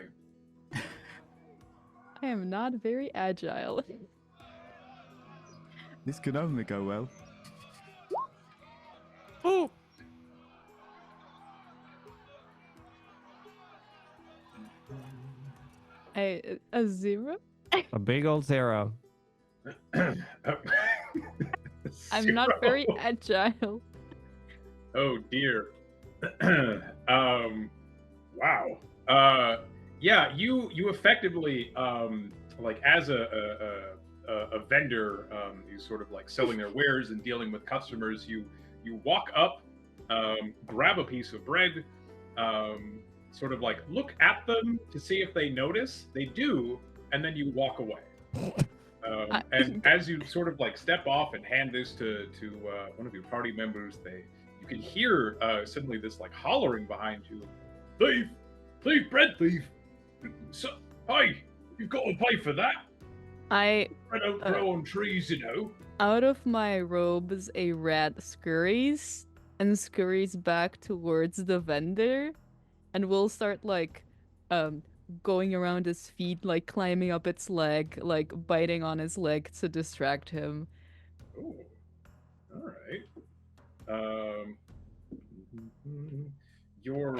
I am not very agile. This can only go well. Oh. A 0? A big old 0. I'm not very agile. Oh dear. Wow. Yeah, you effectively like as a vendor who's sort of like selling their wares and dealing with customers, you walk up, grab a piece of bread, sort of like look at them to see if they notice. They do, and then you walk away. And as you sort of like step off and hand this to one of your party members, you can hear suddenly this like hollering behind you, thief, bread thief. So, hi, you've got to pay for that. I Bread don't grow on trees, you know. out of my robes, a rat scurries back towards the vendor, and will start like going around his feet, like climbing up its leg, like biting on his leg to distract him. Oh, all right. Your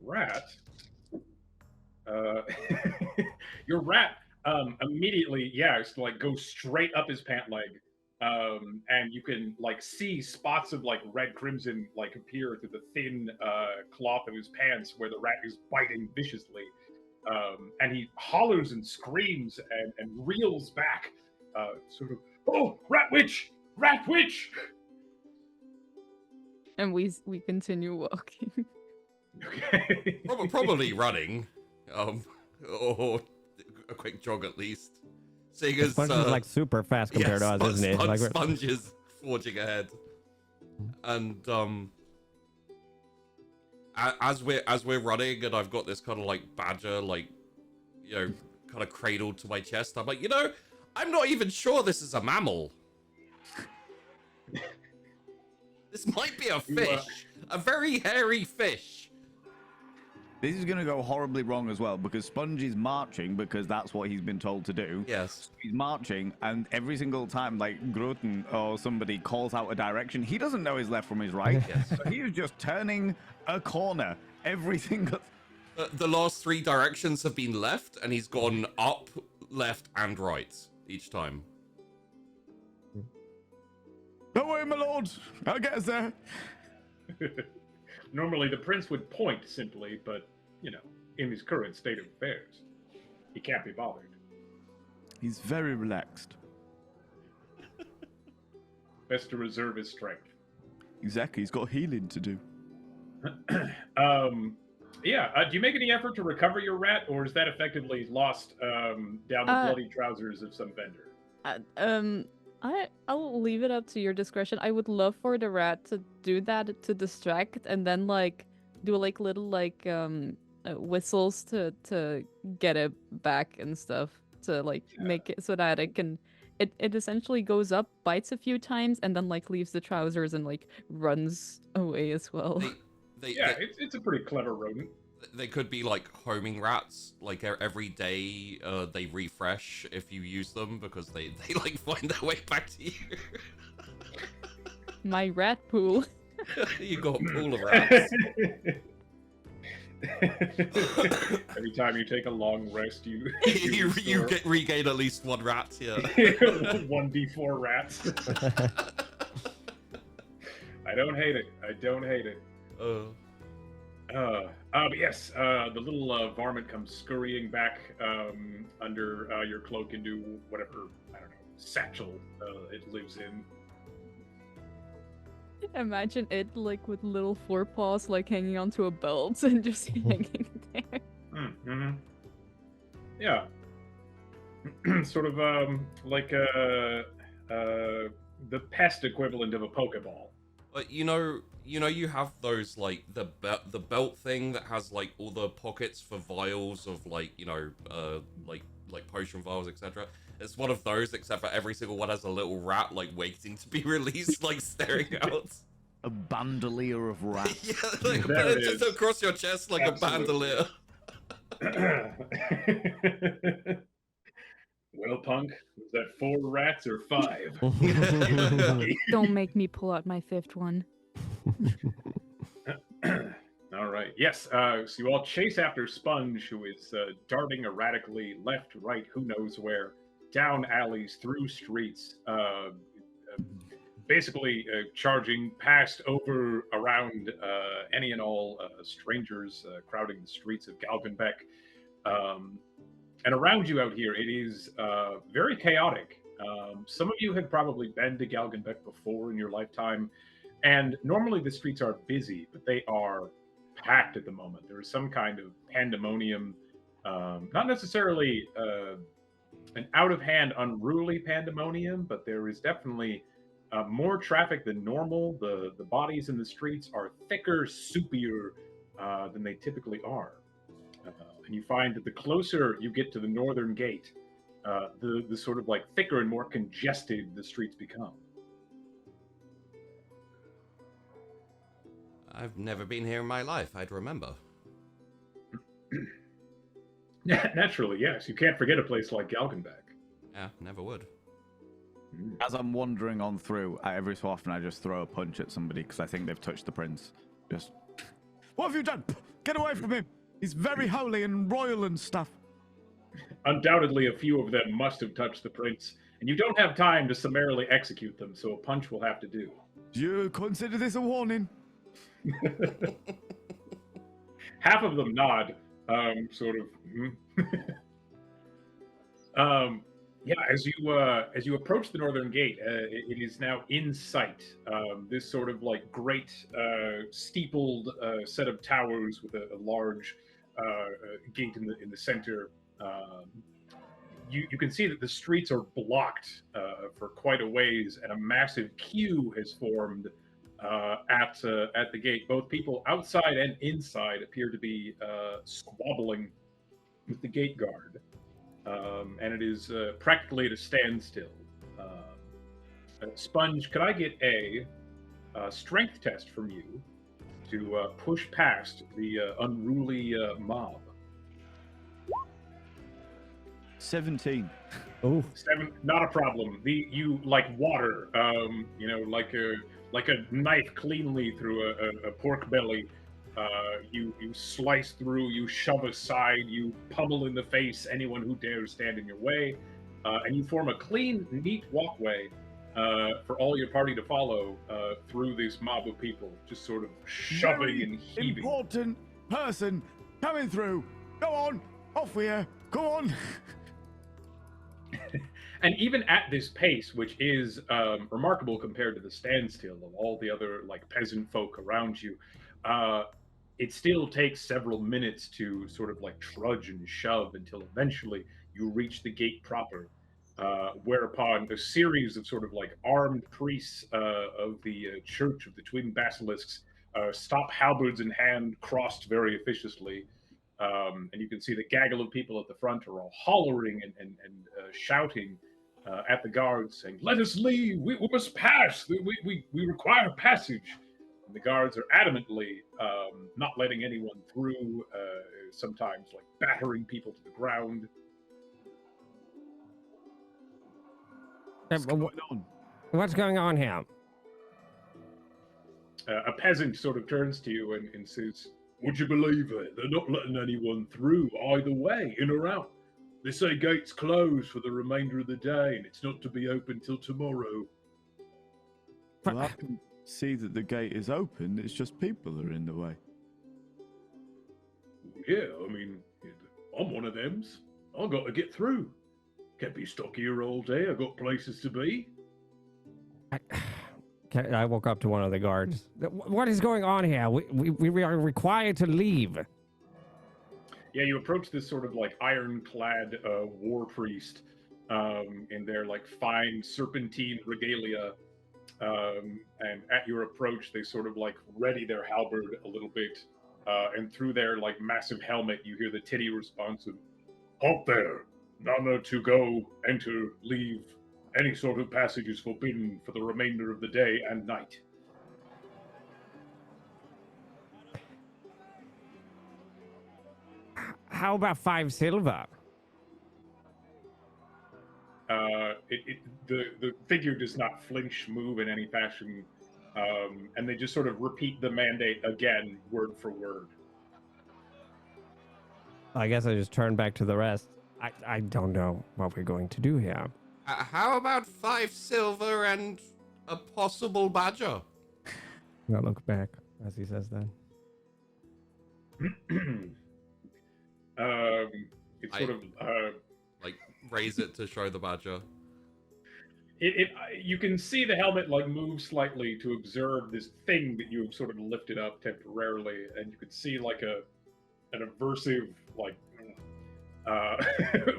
rat, your rat, immediately, it's like goes straight up his pant leg, and you can like see spots of like red crimson like appear through the thin cloth of his pants where the rat is biting viciously, and he hollers and screams and reels back, sort of, oh, rat witch! And we continue walking. Okay. Probably running, or a quick jog at least. Seeing as Sponge is like super fast compared to us, isn't it? Like Sponge is forging ahead, and as we're running, and I've got this kind of like badger, like, you know, kind of cradled to my chest. I'm like, I'm not even sure this is a mammal. This might be a fish, a very hairy fish. This is going to go horribly wrong as well, because Sponge is marching because that's what he's been told to do. Yes. He's marching, and every single time, like, Groten or somebody calls out a direction, he doesn't know his left from his right. Yes. So he is just turning a corner every single... The last 3 directions have been left, and he's gone up, left, and right each time. Don't worry, my lord. I'll get us there. Normally, the prince would point simply, but, in his current state of affairs, he can't be bothered. He's very relaxed. Best to reserve his strength. Exactly. He's got healing to do. Do you make any effort to recover your rat, or is that effectively lost down the bloody trousers of some vendor? I'll leave it up to your discretion. I would love for the rat to do that to distract, and then like do like little like whistles to get it back and stuff to like make it so that it can it essentially goes up, bites a few times, and then like leaves the trousers and like runs away as well. Yeah, it's a pretty clever rodent. They could be like homing rats. Like every day, they refresh if you use them because they like find their way back to you. My rat pool. You got a pool of rats. Every time you take a long rest, you regain at least one rat. Yeah. 1d4 rats. I don't hate it. But yes, the little varmint comes scurrying back under your cloak into whatever, I don't know, satchel it lives in. Imagine it like with little forepaws like hanging onto a belt and just hanging there. Mm-hmm. Yeah. Sort of like the pest equivalent of a Pokeball. You know, you have those like the belt thing that has like all the pockets for vials of like like potion vials, etc. It's one of those, except for every single one has a little rat like waiting to be released, like staring out. A bandolier of rats. Yeah, like just across your chest like Absolutely. a bandolier. Well, punk, was that 4 rats or 5? Don't make me pull out my 5th one. All right. Yes. So you all chase after Sponge, who is darting erratically left, right, who knows where, down alleys, through streets, basically charging past, over, around any and all strangers crowding the streets of Galgenbeck. And around you out here, it is very chaotic. Some of you have probably been to Galgenbeck before in your lifetime, and normally the streets are busy, but they are packed at the moment. There is some kind of pandemonium, not necessarily an out-of-hand, unruly pandemonium, but there is definitely more traffic than normal. The bodies in the streets are thicker, soupier than they typically are. And you find that the closer you get to the northern gate, the sort of like thicker and more congested the streets become. I've never been here in my life. I'd remember. Naturally, yes. You can't forget a place like Galgenbeck. Yeah, never would. As I'm wandering on through, every so often I just throw a punch at somebody because I think they've touched the prince. Just, what have you done? Get away from him! He's very holy and royal and stuff. Undoubtedly, a few of them must have touched the prince, and you don't have time to summarily execute them, so a punch will have to do. Do you consider this a warning? Half of them nod, sort of. Yeah, as you approach the northern gate, it is now in sight. This sort of like great steepled set of towers with a large gate in the center. You can see that the streets are blocked for quite a ways, and a massive queue has formed at the gate. Both people outside and inside appear to be squabbling with the gate guard. And it is practically at a standstill. Sponge, could I get a strength test from you to push past the unruly mob? 17. Oh, 7, not a problem. You like water, like a knife cleanly through a pork belly. You slice through, you shove aside, you pummel in the face anyone who dares stand in your way, and you form a clean, neat walkway for all your party to follow through this mob of people, just sort of shoving Very and heaving. Important person coming through. Go on, off here. Go on. And even at this pace, which is remarkable compared to the standstill of all the other like peasant folk around you, it still takes several minutes to sort of like trudge and shove until eventually you reach the gate proper, whereupon a series of sort of like armed priests of the Church of the Twin Basilisks stop halberds in hand, crossed very officiously. And you can see the gaggle of people at the front are all hollering and shouting at the guards, saying, "Let us leave. We must pass. We require passage." And the guards are adamantly not letting anyone through. Sometimes like battering people to the ground. What's going on? What's going on here? A peasant sort of turns to you and says, "Would you believe it? They're not letting anyone through either way, in or out. They say gates closed for the remainder of the day, and it's not to be open till tomorrow." Well, I can see that the gate is open. It's just people that are in the way. Yeah, I mean, I'm one of them's. I got to get through. Can't be stuck here all day. I got places to be. I woke up to one of the guards. What is going on here? We are required to leave. Yeah, you approach this sort of like ironclad war priest in their like fine serpentine regalia. And at your approach, they sort of like ready their halberd a little bit. And through their like massive helmet, you hear the titty response of, "Halt there! None to go, enter, leave. Any sort of passage is forbidden for the remainder of the day and night." How about 5 silver? The figure does not flinch, move in any fashion, and they just sort of repeat the mandate again, word for word. I guess I just turn back to the rest. I don't know what we're going to do here. How about 5 silver and a possible badger? I look back as he says that. It's sort of like raise it to show the badger. You can see the helmet like move slightly to observe this thing that you have sort of lifted up temporarily, and you could see like an aversive like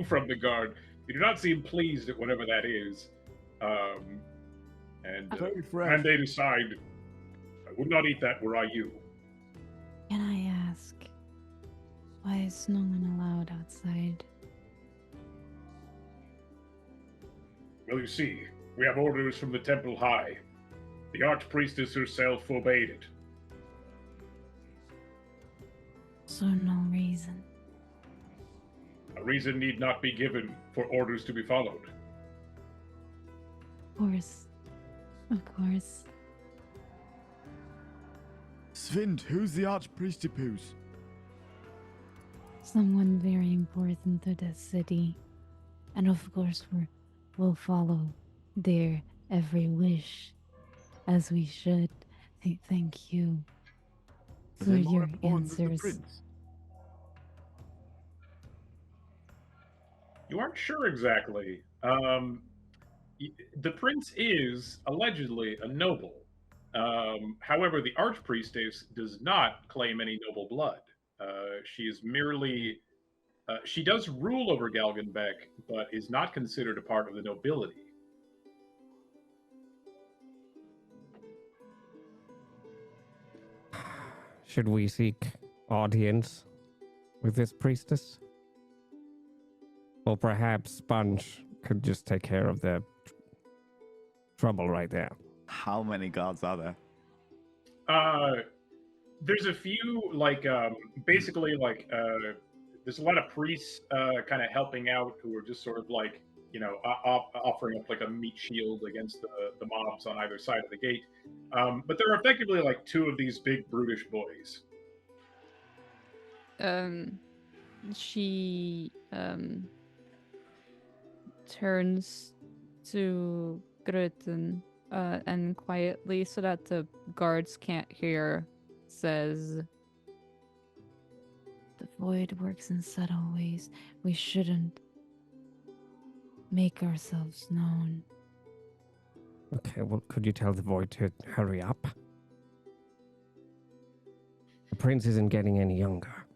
from the guard. You do not seem pleased at whatever that is. Mandate aside, I would not eat that were I you. Can I ask, why is no one allowed outside? Well, you see, we have orders from the Temple High. The Archpriestess herself forbade it. So no reason. A reason need not be given for orders to be followed. Of course. Svind, who's the Archpriestess? Someone very important to the city. And of course we'll follow their every wish, as we should. Thank you for your answers. You aren't sure exactly. The prince is allegedly a noble. However, the Archpriestess does not claim any noble blood. She is merely... she does rule over Galgenbeck, but is not considered a part of the nobility. Should we seek audience with this priestess? Or perhaps Sponge could just take care of the trouble right there. How many guards are there? There's a few, like, basically, like, there's a lot of priests kind of helping out who are just sort of like, you know, offering up like a meat shield against the mobs on either side of the gate. But there are effectively like 2 of these big brutish boys. She turns to Gruten and quietly, so that the guards can't hear, says, The void works in subtle ways. We shouldn't make ourselves known. Okay, well, could you tell the void to hurry up? The prince isn't getting any younger.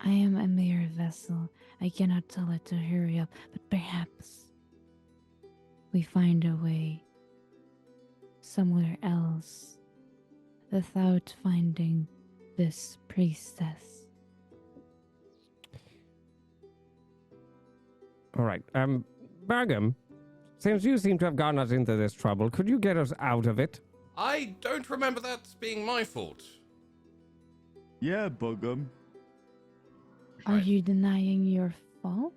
I am a mere vessel. I cannot tell it to hurry up, but perhaps we find a way somewhere else without finding this priestess. All right, Bergen, Since you seem to have gotten us into this trouble, could you get us out of it? I don't remember that being my fault. Yeah, Bugum. Are you denying your fault?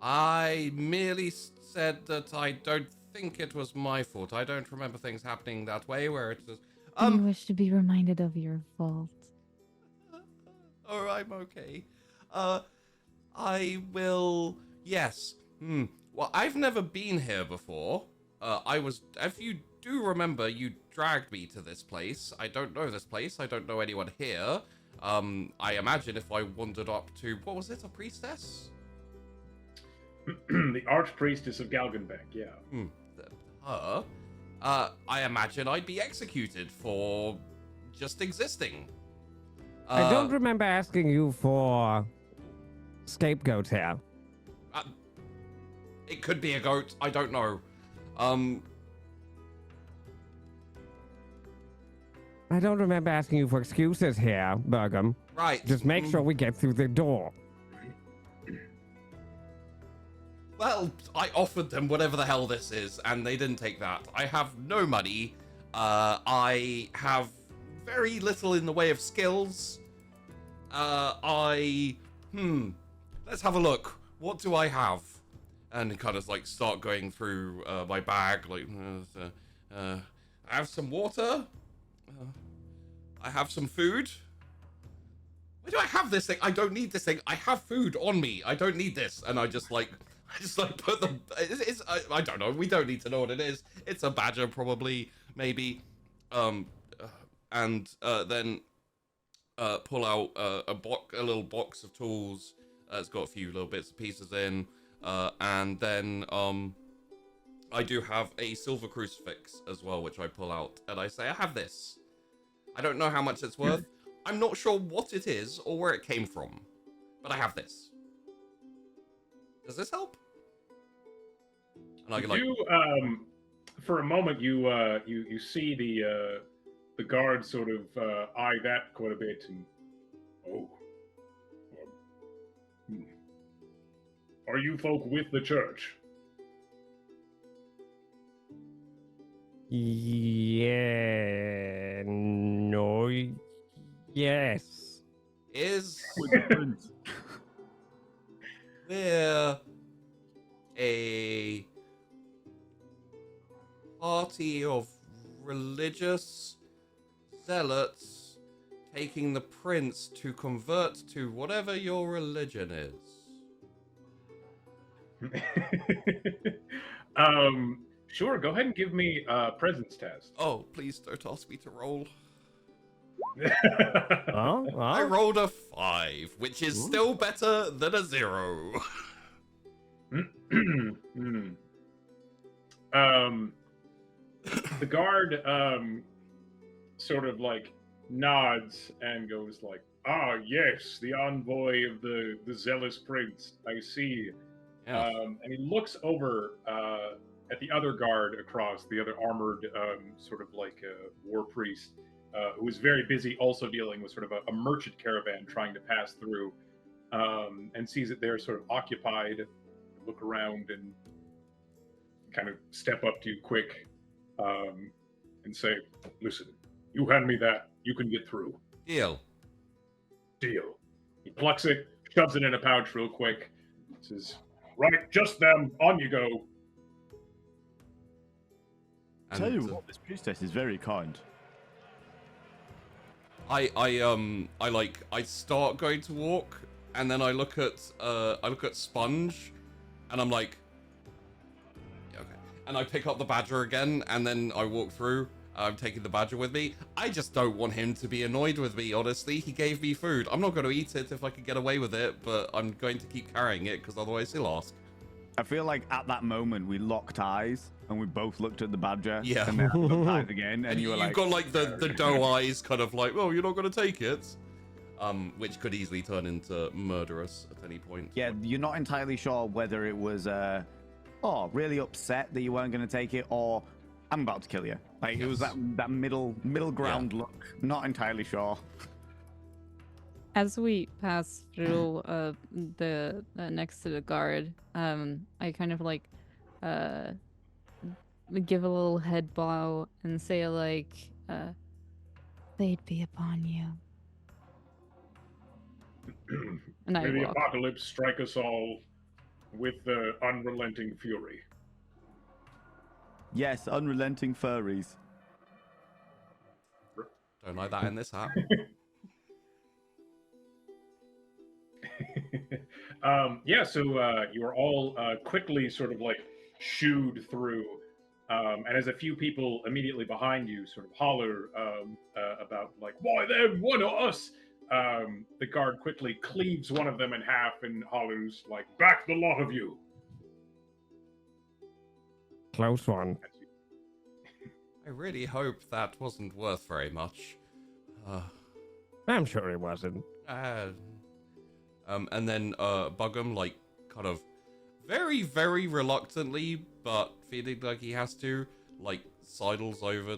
I merely said that I don't think it was my fault. I don't remember things happening that way where it was... You wish to be reminded of your fault. Oh, I'm okay. I will... Yes. Well, I've never been here before. If you do remember, you dragged me to this place. I don't know this place. I don't know anyone here. I imagine if I wandered up to... What was it? A priestess? The archpriestess of Galgenbeck, yeah. Her? I imagine I'd be executed for just existing. I don't remember asking you for scapegoat here. It could be a goat. I don't know. I don't remember asking you for excuses here, Bergam. Right. Just make sure we get through the door. Well, I offered them whatever the hell this is, and they didn't take that. I have no money. I have very little in the way of skills. Let's have a look. What do I have? And kind of like start going through my bag. Like, I have some water. I have some food. Why do I have this thing? I don't need this thing. I have food on me. I don't need this. And I just put the. I don't know. We don't need to know what it is. It's a badger, probably, maybe. And then pull out a little box of tools. It's got a few little bits and pieces in. And then I do have a silver crucifix as well, which I pull out, and I say, I have this. I don't know how much it's worth. I'm not sure what it is or where it came from, but I have this. Does this help? And I can, for a moment, you see the guard sort of eye that quite a bit, and are you folk with the church? Yeah. No. Yes. We're a party of religious zealots taking the prince to convert to whatever your religion is. Sure, go ahead and give me a presence test. Oh, please don't ask me to roll. Oh, I rolled a 5, which is still better than a 0. The guard sort of like nods and goes like, "Ah, yes, the envoy of the zealous prince. I see." Yeah. And he looks over at the other guard across, the other armored sort of like war priest, who is very busy also dealing with sort of a merchant caravan trying to pass through, and sees that they're sort of occupied. Look around and kind of step up to you quick and say, "Listen, you hand me that. You can get through." Deal. Deal. He plucks it, shoves it in a pouch real quick, says, "Right, just them. On you go." And Tell you what, this priestess is very kind. I start going to walk, and then I look at Sponge, and I'm like, yeah, okay. And I pick up the badger again, and then I walk through. I'm taking the badger with me. I just don't want him to be annoyed with me, honestly. He gave me food. I'm not going to eat it if I can get away with it, but I'm going to keep carrying it, because otherwise he'll ask. I feel like at that moment we locked eyes and we both looked at the badger. Yeah. And then I looked eyes again, and you were you've like, got like the doe eyes, kind of like, oh, you're not going to take it, which could easily turn into murderous at any point. yeah, you're not entirely sure whether it was, really upset that you weren't going to take it, or I'm about to kill you. Like it was Yes. that middle ground look. Not entirely sure. As we pass through the next to the guard, I kind of like give a little head bow and say like, "Fate be upon you." And I May the walk. apocalypse strike us all with unrelenting fury. Yes, unrelenting furries. Don't like that in this hat. So you are all quickly sort of like shooed through, and as a few people immediately behind you sort of holler about like, why them, why not us? The guard quickly cleaves one of them in half and hollers like, back the lot of you. Close one. I really hope that wasn't worth very much. I'm sure it wasn't. And then Buggum, like, kind of very, very reluctantly, but feeling like he has to, like, sidles over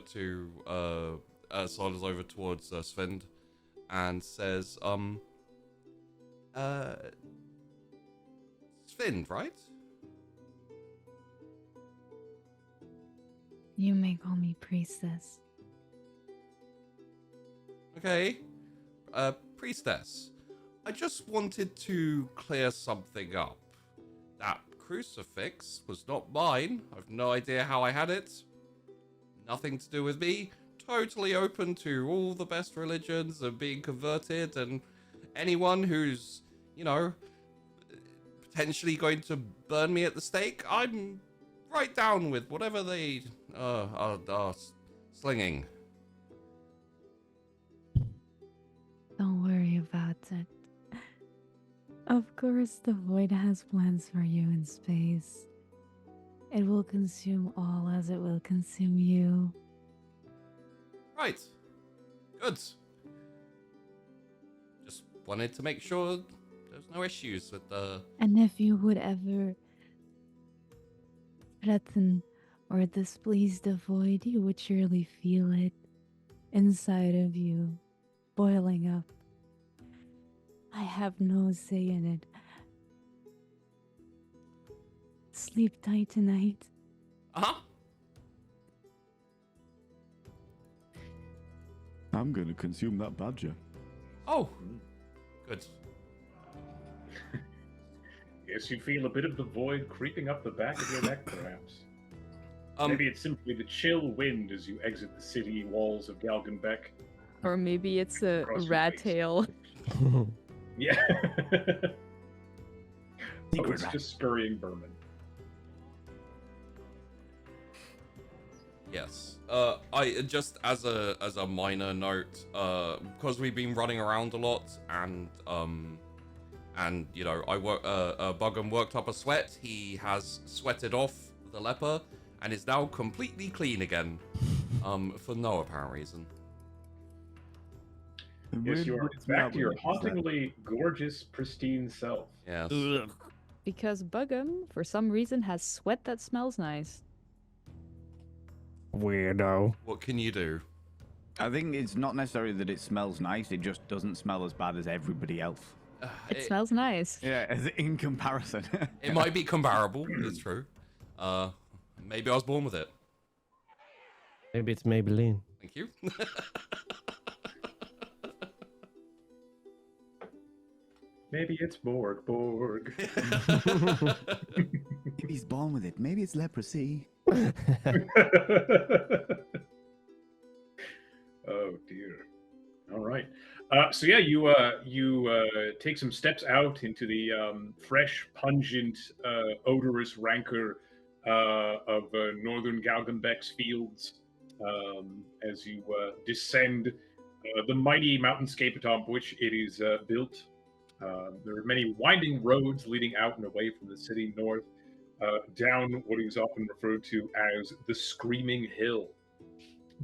towards Sven and says, Sven, right? You may call me priestess. Okay. Priestess, I just wanted to clear something up. That crucifix was not mine. I've no idea how I had it. Nothing to do with me. Totally open to all the best religions and being converted, and anyone who's, you know, potentially going to burn me at the stake, I'm right down with whatever they are slinging. Don't worry about it. Of course, the void has plans for you in space. It will consume all as it will consume you. Right. Good. Just wanted to make sure there's no issues with the... And if you would ever threaten or displease the void, you would surely feel it inside of you, boiling up. I have no say in it. Sleep tight tonight. Uh-huh. I'm going to consume that badger. Oh. Good. Yes, you feel a bit of the void creeping up the back of your neck, perhaps. Maybe it's simply the chill wind as you exit the city walls of Galgenbeck. Or maybe it's a Across your rat face. tail. Yeah. Secret It's rat. just scurrying vermin. Yes. I just as a minor note, because we've been running around a lot, and you know, Buggum worked up a sweat. He has sweated off the leper and is now completely clean again, for no apparent reason. Yes, you are back to your hauntingly gorgeous, pristine self. Yes. Because Buggum, for some reason, has sweat that smells nice. Weirdo. What can you do? I think it's not necessarily that it smells nice, it just doesn't smell as bad as everybody else. It smells nice. Yeah, as in comparison. It might be comparable. It's true. Maybe I was born with it. Maybe it's Maybelline. Thank you. Maybe it's Borg. Maybe he's born with it. Maybe it's leprosy. Oh dear. All right. So yeah, you take some steps out into the fresh, pungent, odorous rancor of northern Galgenbeck's fields as you descend the mighty mountainscape atop which it is built. There are many winding roads leading out and away from the city north, down what is often referred to as the Screaming Hill.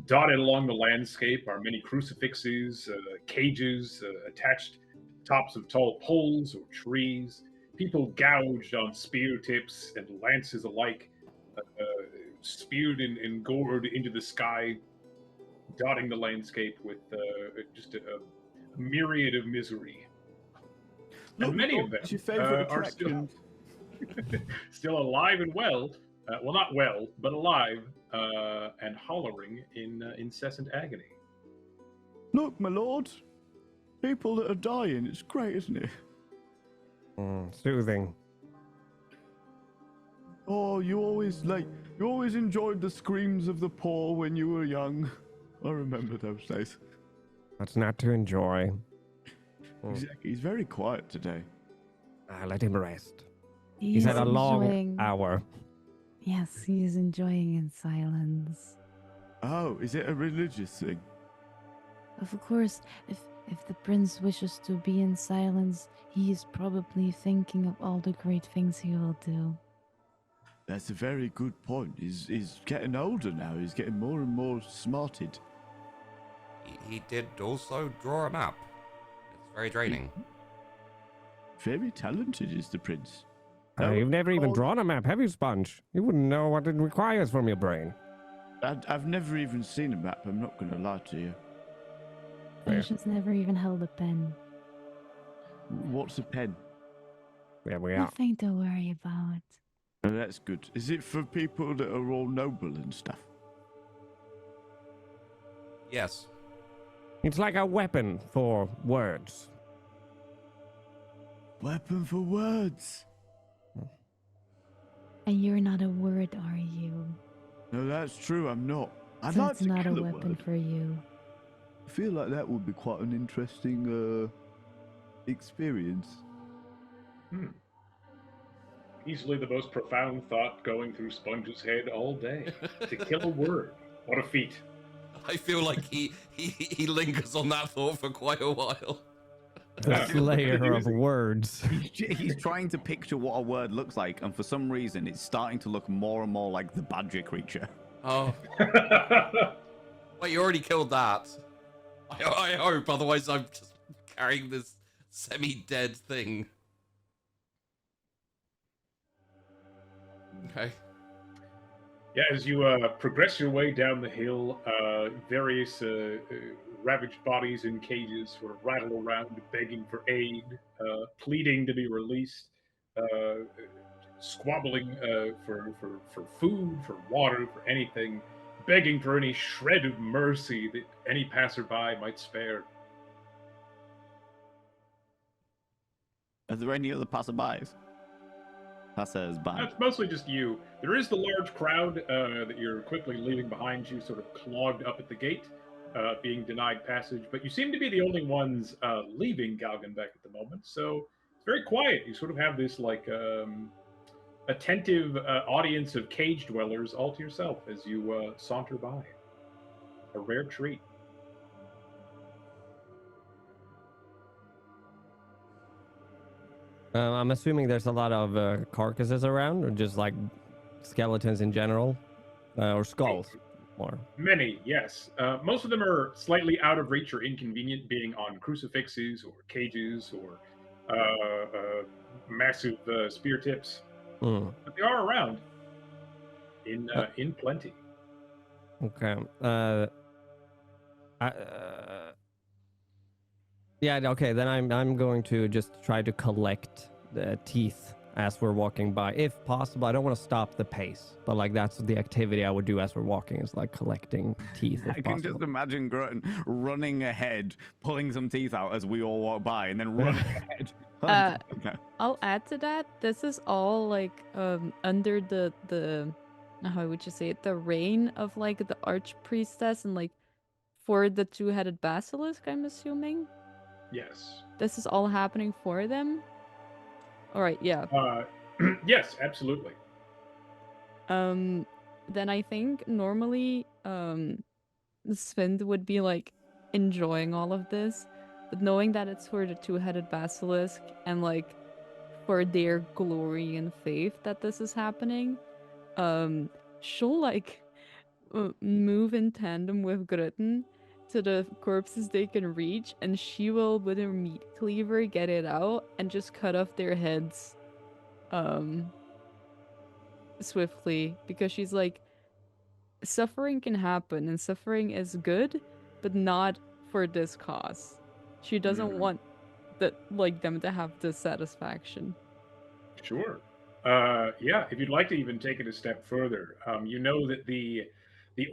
Dotted along the landscape are many crucifixes, cages attached to tops of tall poles or trees, people gouged on spear tips and lances alike, speared and gored into the sky, dotting the landscape with just a myriad of misery. And many of them What's your favorite are attraction? still alive and well, well, not well, but alive, and hollering in incessant agony. Look, my lord. People that are dying. It's great, isn't it? Soothing. Oh, you always enjoyed the screams of the poor when you were young. I remember those days. That's not to enjoy. Exactly. He's very quiet today. Let him rest. He's had a long enjoying... hour. Yes, he's enjoying in silence. Oh, is it a religious thing? Of course, if the prince wishes to be in silence, he is probably thinking of all the great things he will do. That's a very good point. He's getting older now. He's getting more and more smarted. He did also draw a map. It's very draining. Very talented is the prince. You've never even drawn a map, have you, Sponge? You wouldn't know what it requires from your brain. I've never even seen a map. I'm not going to lie to you. Patience never even held a pen. What's a pen? There we are. Nothing to worry about. Oh, that's good. Is it for people that are all noble and stuff? Yes. It's like a weapon for words. Weapon for words. And you're not a word, are you? No, that's true. I'm not. I'd So like it's to not a kill weapon word. for you. I feel like that would be quite an interesting experience. Easily the most profound thought going through Sponge's head all day. To kill a word. What a feat. I feel like he lingers on that thought for quite a while. The slayer of words. He's trying to picture what a word looks like, and for some reason, it's starting to look more and more like the badger creature. Oh. Wait, you already killed that. I hope, otherwise I'm just carrying this semi-dead thing. Okay. Yeah, as you progress your way down the hill, various ravaged bodies in cages sort of rattle around, begging for aid, pleading to be released, squabbling for food, for water, for anything, begging for any shred of mercy that any passerby might spare. Are there any other passerbys? Passers-by. It's mostly just you. There is the large crowd that you're quickly leaving behind you, sort of clogged up at the gate, being denied passage. But you seem to be the only ones leaving Galgenbeck at the moment, so it's very quiet. You sort of have this like attentive audience of cage dwellers all to yourself as you saunter by. A rare treat. I'm assuming there's a lot of carcasses around, or just like skeletons in general, or skulls more. Many, yes. Most of them are slightly out of reach or inconvenient, being on crucifixes or cages or massive spear tips. But they are around in plenty. Okay. Yeah. Okay. Then I'm going to just try to collect the teeth as we're walking by, if possible. I don't want to stop the pace, but like that's the activity I would do as we're walking, is like collecting teeth. If I can possible. just imagine Grutton running ahead, pulling some teeth out as we all walk by, and then running ahead. I'll add to that. This is all like under the how would you say it? The reign of like the archpriestess and like for the two-headed basilisk, I'm assuming. Yes. This is all happening for them. All right. Yeah. Yes, absolutely. Then I think normally Svind would be like enjoying all of this, but knowing that it's for the two-headed basilisk and like for their glory and faith that this is happening, she'll like move in tandem with Grutton to the corpses they can reach, and she will with her meat cleaver get it out and just cut off their heads swiftly, because she's like, suffering can happen and suffering is good, but not for this cause. She doesn't want that like them to have dissatisfaction. Sure. Yeah, if you'd like to even take it a step further, you know that the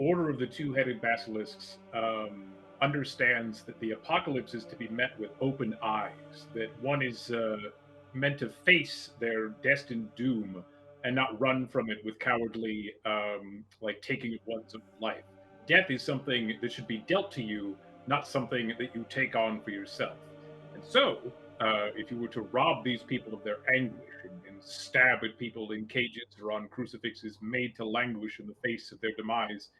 Order of the Two-Headed Basilisks understands that the apocalypse is to be met with open eyes. That one is meant to face their destined doom and not run from it with cowardly, like taking of one's own life. Death is something that should be dealt to you, not something that you take on for yourself. And so, if you were to rob these people of their anguish and stab at people in cages or on crucifixes made to languish in the face of their demise,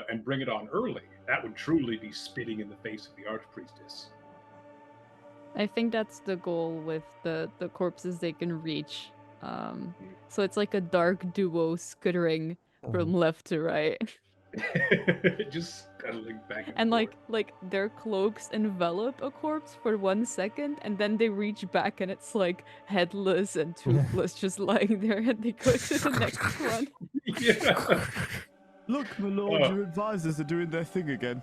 and bring it on early, that would truly be spitting in the face of the archpriestess. I think that's the goal with the corpses they can reach. So it's like a dark duo scuttering from left to right. Just scuttling back And forth. like their cloaks envelop a corpse for 1 second, and then they reach back and it's like headless and toothless, just lying there, and they go to the next one. Yeah. Look, my lord, Oh. your advisors are doing their thing again.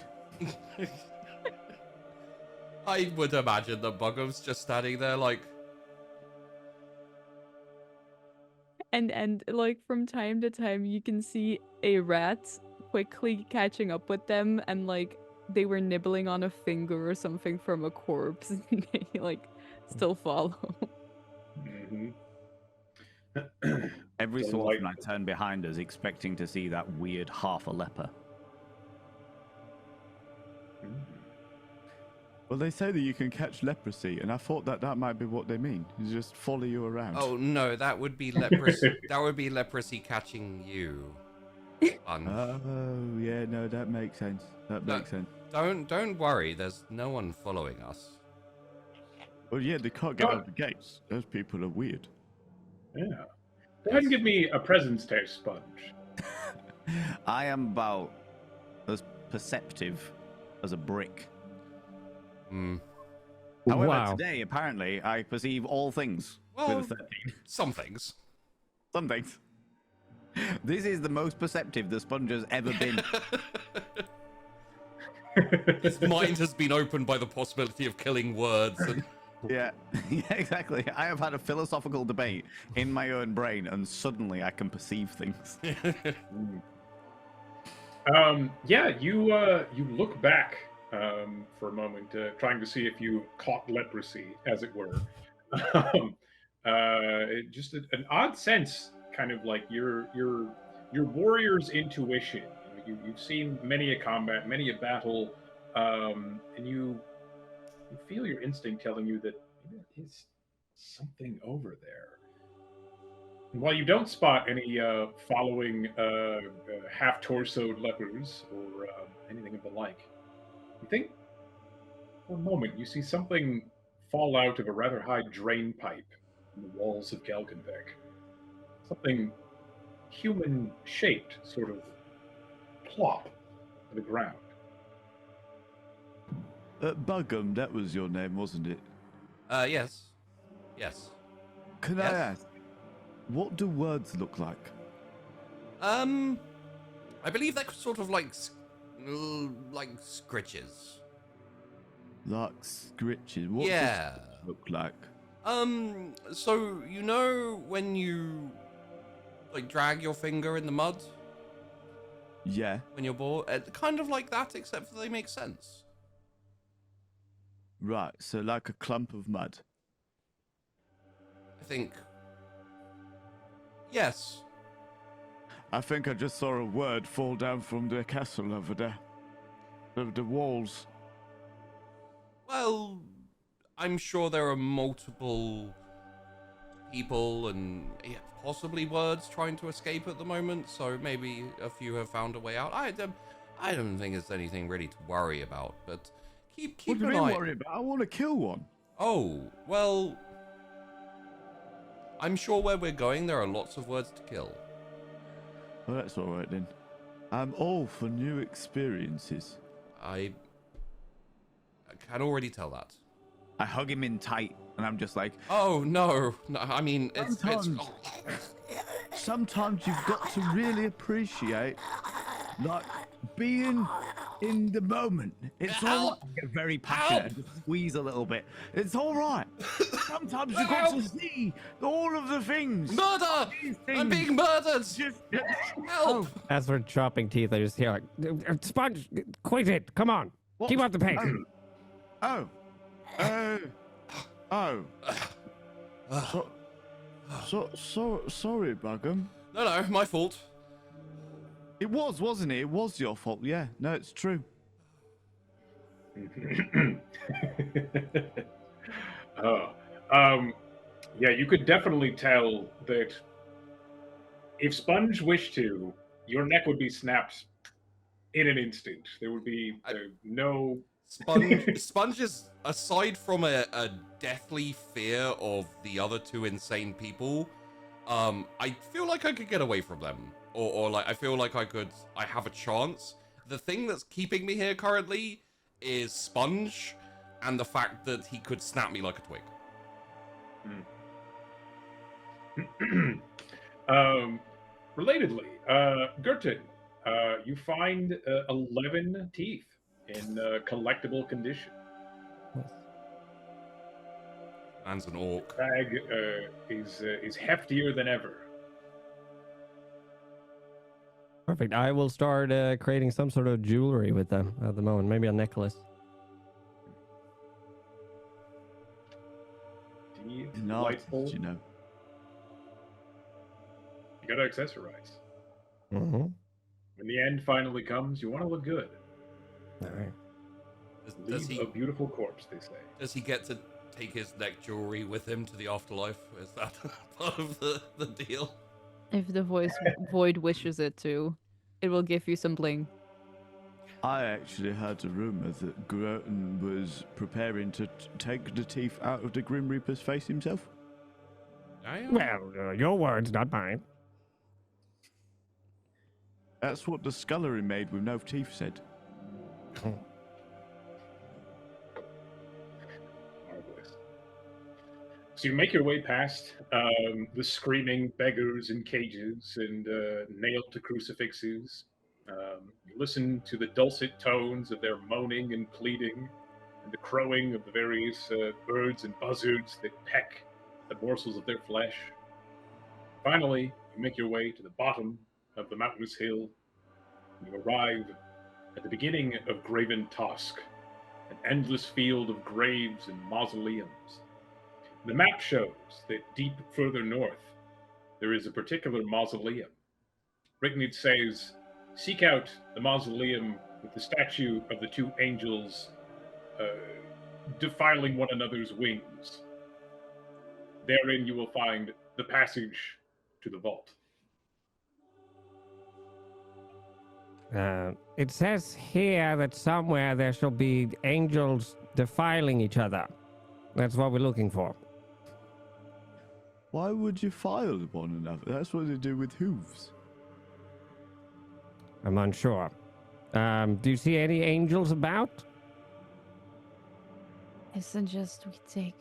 I would imagine that Bugham's just standing there like, And like from time to time you can see a rat quickly catching up with them, and like they were nibbling on a finger or something from a corpse, and they like still follow. Mhm. Every so Delightful. often I turn behind us expecting to see that weird half a leper. Well, they say that you can catch leprosy, and I thought that that might be what they mean. Is just follow you around. oh no, that would be leprosy. That would be leprosy catching you. Sponge. Oh, yeah, no, that makes sense. That No. makes sense. Don't worry. There's no one following us. Well, yeah, they can't get out the gates. Those people are weird. Yeah. Go ahead and give me a presence test, Sponge. I am about as perceptive as a brick. Hmm. However, Wow. today, apparently, I perceive all things Well, with a 13. some things. Some things. This is the most perceptive the Sponge has ever been. His mind has been opened by the possibility of killing words. And Yeah, yeah, exactly. I have had a philosophical debate in my own brain, and suddenly I can perceive things. Yeah, you look back for a moment, trying to see if you caught leprosy, as it were. Just an odd sense, kind of like your warrior's intuition. You've seen many a combat, many a battle, and you feel your instinct telling you that there is something over there. And while you don't spot any following half-torsoed lepers or anything of the like, you think for a moment you see something fall out of a rather high drain pipe in the walls of Galgenbeck. Something human-shaped, sort of plop to the ground. Bugham, that was your name, wasn't it? yes. Yes. Can Yes? I ask, what do words look like? I believe they're sort of like scritches. Like scritches? What Yeah. does it look like? So you know when you like drag your finger in the mud Yeah. when you're bored? Kind of like that, except for they make sense. Right, so like a clump of mud. I think. Yes. I think I just saw a word fall down from the castle over there. The walls. Well, I'm sure there are multiple people and possibly words trying to escape at the moment, so maybe a few have found a way out. I don't think it's anything really to worry about, but keep What do you an mean eye. worry about? I want to kill one. Oh, well, I'm sure where we're going there are lots of words to kill. Well, that's all right then. I'm all for new experiences. I can already tell that. I hug him in tight, and I'm just like, Oh no, I mean it's Sometimes you've got to really appreciate, like, being in the moment. It's all Help! right. Get very passionate and squeeze a little bit. It's all right. Sometimes you've got to see all of the things. Murder! These I'm things. being murdered! Just Help! As we're chopping teeth, I just hear like, Sponge, quit it. Come on. What? Keep up the pace. Oh. Sorry, Buggum. No, my fault. It was, wasn't it? It was your fault. Yeah, no, it's true. Yeah, you could definitely tell that if Sponge wished to, your neck would be snapped in an instant. There would be no... Sponge is, aside from a deathly fear of the other two insane people, I feel like I could get away from them. Or like, I feel like I have a chance. The thing that's keeping me here currently is Sponge, and the fact that he could snap me like a twig. Relatedly, Gertin, you find 11 teeth in collectible condition. Man's an orc. Bag is heftier than ever. Perfect. I will start creating some sort of jewelry with them at the moment. Maybe a necklace. Delightful. You know. You gotta accessorize. Mm-hmm. When the end finally comes, you want to look good. All right. Does Leave he a beautiful corpse, they say. does he get to take his neck jewelry with him to the afterlife? Is that part of the deal? If the void wishes it to, it will give you some bling. I actually heard a rumor that Groton was preparing to take the teeth out of the Grim Reaper's face himself. Well, your words, not mine. That's what the scullery maid with no teeth said. Marvelous. So you make your way past the screaming beggars in cages and nailed to crucifixes. You listen to the dulcet tones of their moaning and pleading, and the crowing of the various birds and buzzards that peck the morsels of their flesh. Finally, you make your way to the bottom of the mountainous hill. You arrive at the beginning of Graven Tosk, an endless field of graves and mausoleums. The map shows that deep further north, there is a particular mausoleum. Written it says, seek out the mausoleum with the statue of the two angels defiling one another's wings. Therein you will find the passage to the vault. It says here that somewhere there shall be angels defiling each other. That's what we're looking for. Why would you file one another? That's what they do with hooves. I'm unsure. Do you see any angels about? I suggest we take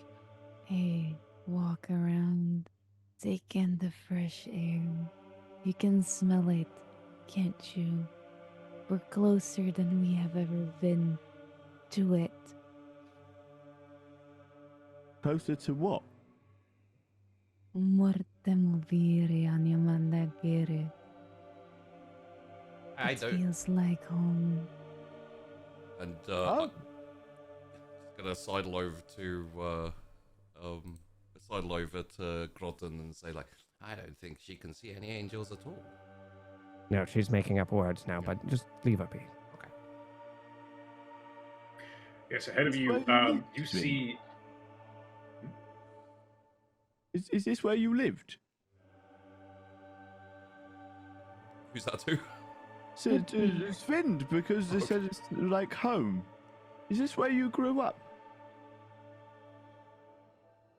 a walk around, take in the fresh air. You can smell it, can't you? We're closer than we have ever been to it. Closer to what? Morte movire animandagere. I It don't. feels like home. And Oh. gonna sidle over to Groton and say like, I don't think she can see any angels at all. No, she's making up words now, but just leave her be. Okay. Yes, ahead of It's you, where you you lived, see... Is this where you lived? Who's that to? So it's Vind, because they said it's like home. Is this where you grew up?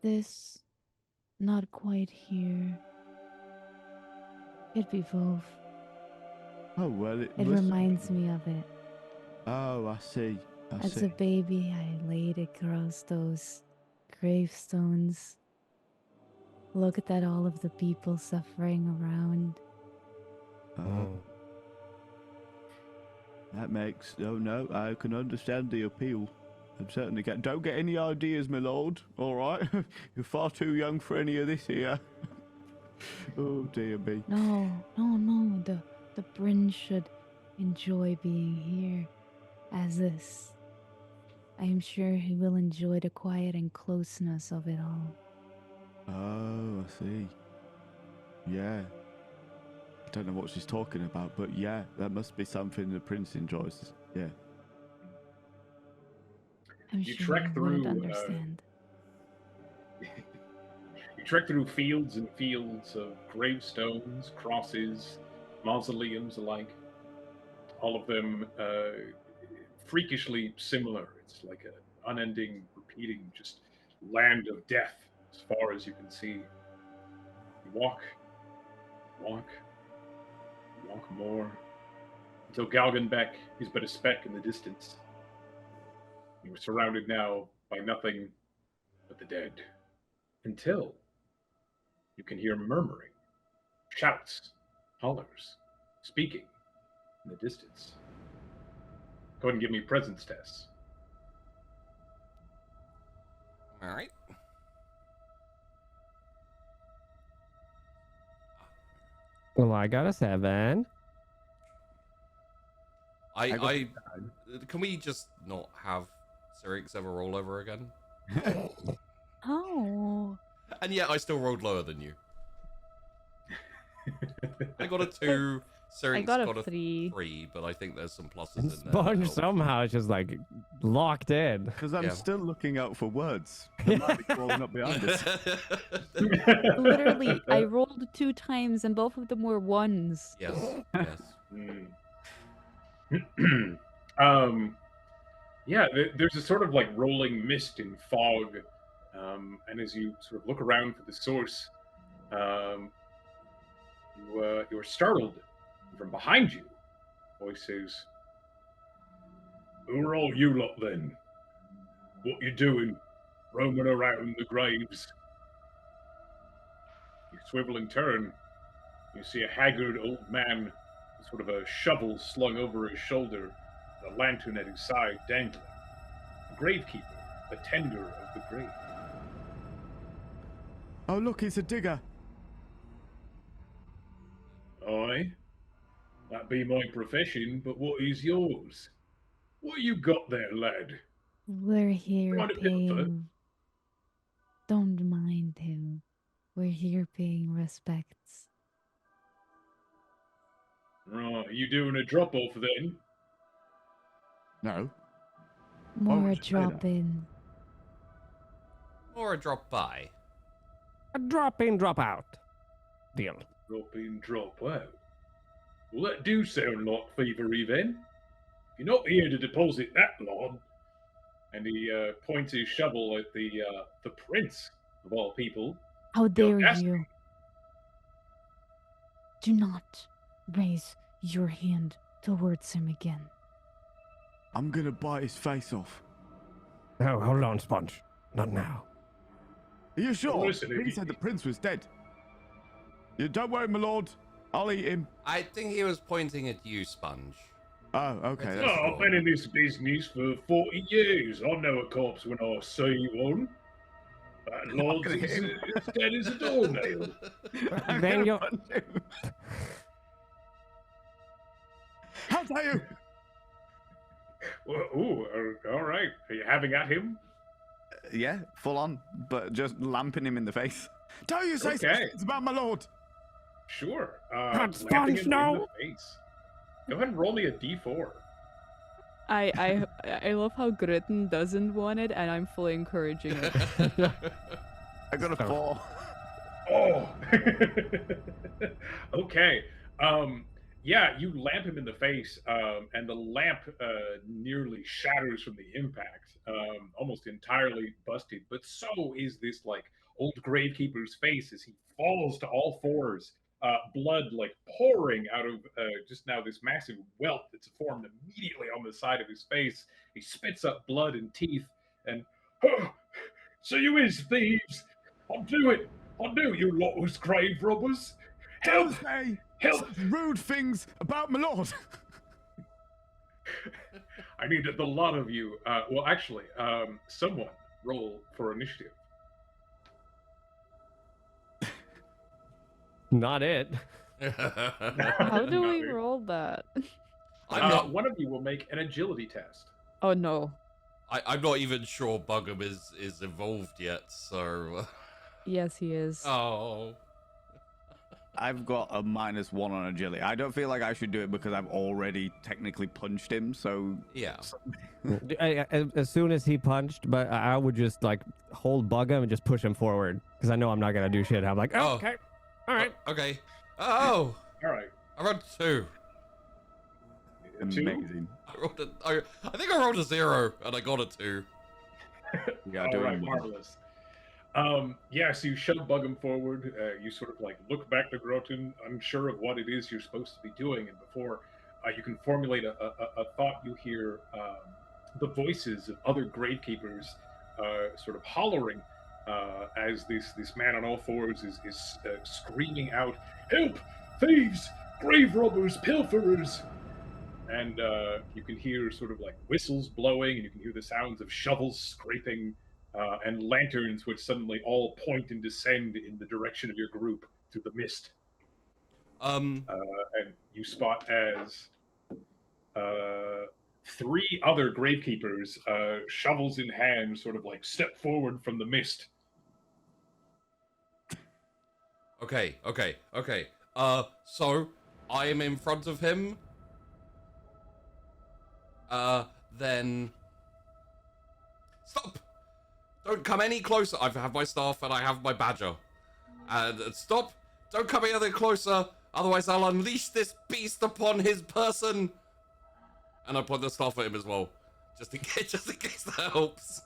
This, not quite here. Could be both. Oh, well, It was... reminds me of it. Oh, I see. I As see. a baby, I laid across those gravestones. Looked at all of the people suffering around. Oh. That makes no. I can understand the appeal. I'm certainly don't get any ideas, my lord. All right, you're far too young for any of this here. Oh dear me. No. The prince should enjoy being here as this. I am sure he will enjoy the quiet and closeness of it all. Oh, I see. Yeah. I don't know what she's talking about, but yeah, that must be something the prince enjoys. Yeah. I'm You sure trek he through, would understand. You trek through fields and fields of gravestones, crosses, mausoleums alike. All of them freakishly similar. It's like an unending, repeating, just land of death as far as you can see. You walk more, until Galgenbeck is but a speck in the distance. You are surrounded now by nothing but the dead. Until you can hear murmuring, shouts, hollers, speaking in the distance. Go ahead and give me presence tests. All right. Well, I got a 7. I can we just not have Syrinx ever roll over again? Oh. And yet I still rolled lower than you. I got a 2. Syrinx got a got a 3. 3, but I think there's some pluses And in there. Sponge somehow is just like locked in. Because I'm Yeah. still looking out for words. They might be crawling up behind us. Literally, I rolled 2 times and both of them were 1s. Yes, yes. Yeah, there's a sort of like rolling mist and fog, and as you sort of look around for the source, you're startled from behind you. Voice says, "Who are all you lot then? What you doing, roaming around the graves?" You swivel and turn. You see a haggard old man with sort of a shovel slung over his shoulder, a lantern at his side dangling. A gravekeeper, a tender of the grave. Oh, look, it's a digger. Aye, that be my profession, but what is yours? What you got there, lad? We're here Trying to pilfer? paying. Don't mind him. We're here paying respects. Right, you doing a drop off then? No. More would a you say drop that? in. Or a drop by. A drop in, drop out deal. Drop in, drop out. Well, that do sound like thievery then. You're not here to deposit that lot. And he points his shovel at the prince of all people. How dare audacity. you? Do not raise your hand towards him again. I'm gonna bite his face off. Oh, hold on, Sponge. Not now. Are you sure? listen, if He you- said the prince was dead. You don't worry, my lord. I'll eat him. I think he was pointing at you, Sponge. Oh, okay. That's That's Oh, I've been in this business for 40 years. I know a corpse when I see one. That lord's gonna hit as, him. as dead as a doornail. I'm Then gonna you're- punch him. How dare you? Well, ooh, all right. Are you having at him? Yeah, full on, but just lamping him in the face. Don't you say Okay. it's about my lord? Sure. God, Lamping Sponge, him in no! the face. Go ahead and roll me a d4. I love how Gritton doesn't want it, and I'm fully encouraging it. I got a 4. Oh. Okay. Yeah, you lamp him in the face, and the lamp nearly shatters from the impact, almost entirely busted. But so is this like old gravekeeper's face as he falls to all fours, blood like pouring out of just now this massive welt that's formed immediately on the side of his face. He spits up blood and teeth, and so you is thieves. I'll do it. I'll do you lot was grave robbers. Help! Don't say Help! such rude things about my lord. I need the lot of you. Well, actually, someone roll for initiative. Not it. How do we No. roll that? I'm not. One of you will make an agility test. Oh no. I'm not even sure Bug'em is evolved yet. So. Yes, he is. Oh. I've got a -1 on agility. I don't feel like I should do it because I've already technically punched him. So Yeah. As soon as he punched, but I would just like hold Bug'em and just push him forward because I know I'm not gonna do shit. I'm like, oh, Oh. okay, all right. Okay. Oh. All right. I rolled 2. Two? amazing. I think I rolled a 0 and I got a 2. Yeah, All doing right, well. marvelous. Yeah, so you shove Bug'em forward. You sort of like look back to Groton, unsure of what it is you're supposed to be doing, and before you can formulate a thought, you hear the voices of other gravekeepers sort of hollering as this man on all fours is screaming out, "Help! Thieves! Grave robbers! Pilferers!" And you can hear sort of like whistles blowing, and you can hear the sounds of shovels scraping, and lanterns which suddenly all point and descend in the direction of your group through the mist. And you spot as 3 other gravekeepers, shovels in hand, sort of like step forward from the mist. Okay. So I am in front of him. Then stop! Don't come any closer. I have my staff and I have my badger. And stop! Don't come any other closer. Otherwise, I'll unleash this beast upon his person. And I point the staff at him as well, just in case that helps.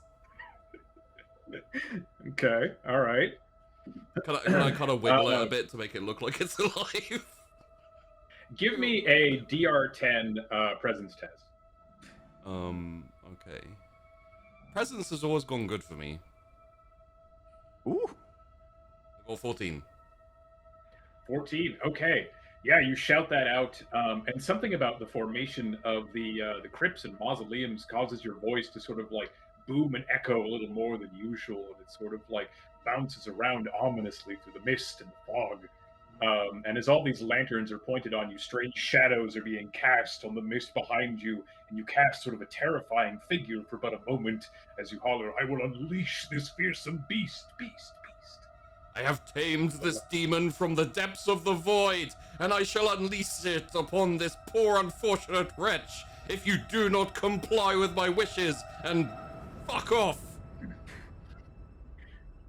Okay, all right. Can I kind of wiggle it a bit to make it look like it's alive? Give me a DR10 presence test. Okay. Presence has always gone good for me. Ooh. I got 14. 14. Okay. Yeah, you shout that out, and something about the formation of the crypts and mausoleums causes your voice to sort of like boom and echo a little more than usual, and it sort of like bounces around ominously through the mist and the fog. And as all these lanterns are pointed on you, strange shadows are being cast on the mist behind you, and you cast sort of a terrifying figure for but a moment as you holler, "I will unleash this fearsome beast, beast, beast." I have tamed this demon from the depths of the void, and I shall unleash it upon this poor unfortunate wretch if you do not comply with my wishes, and fuck off!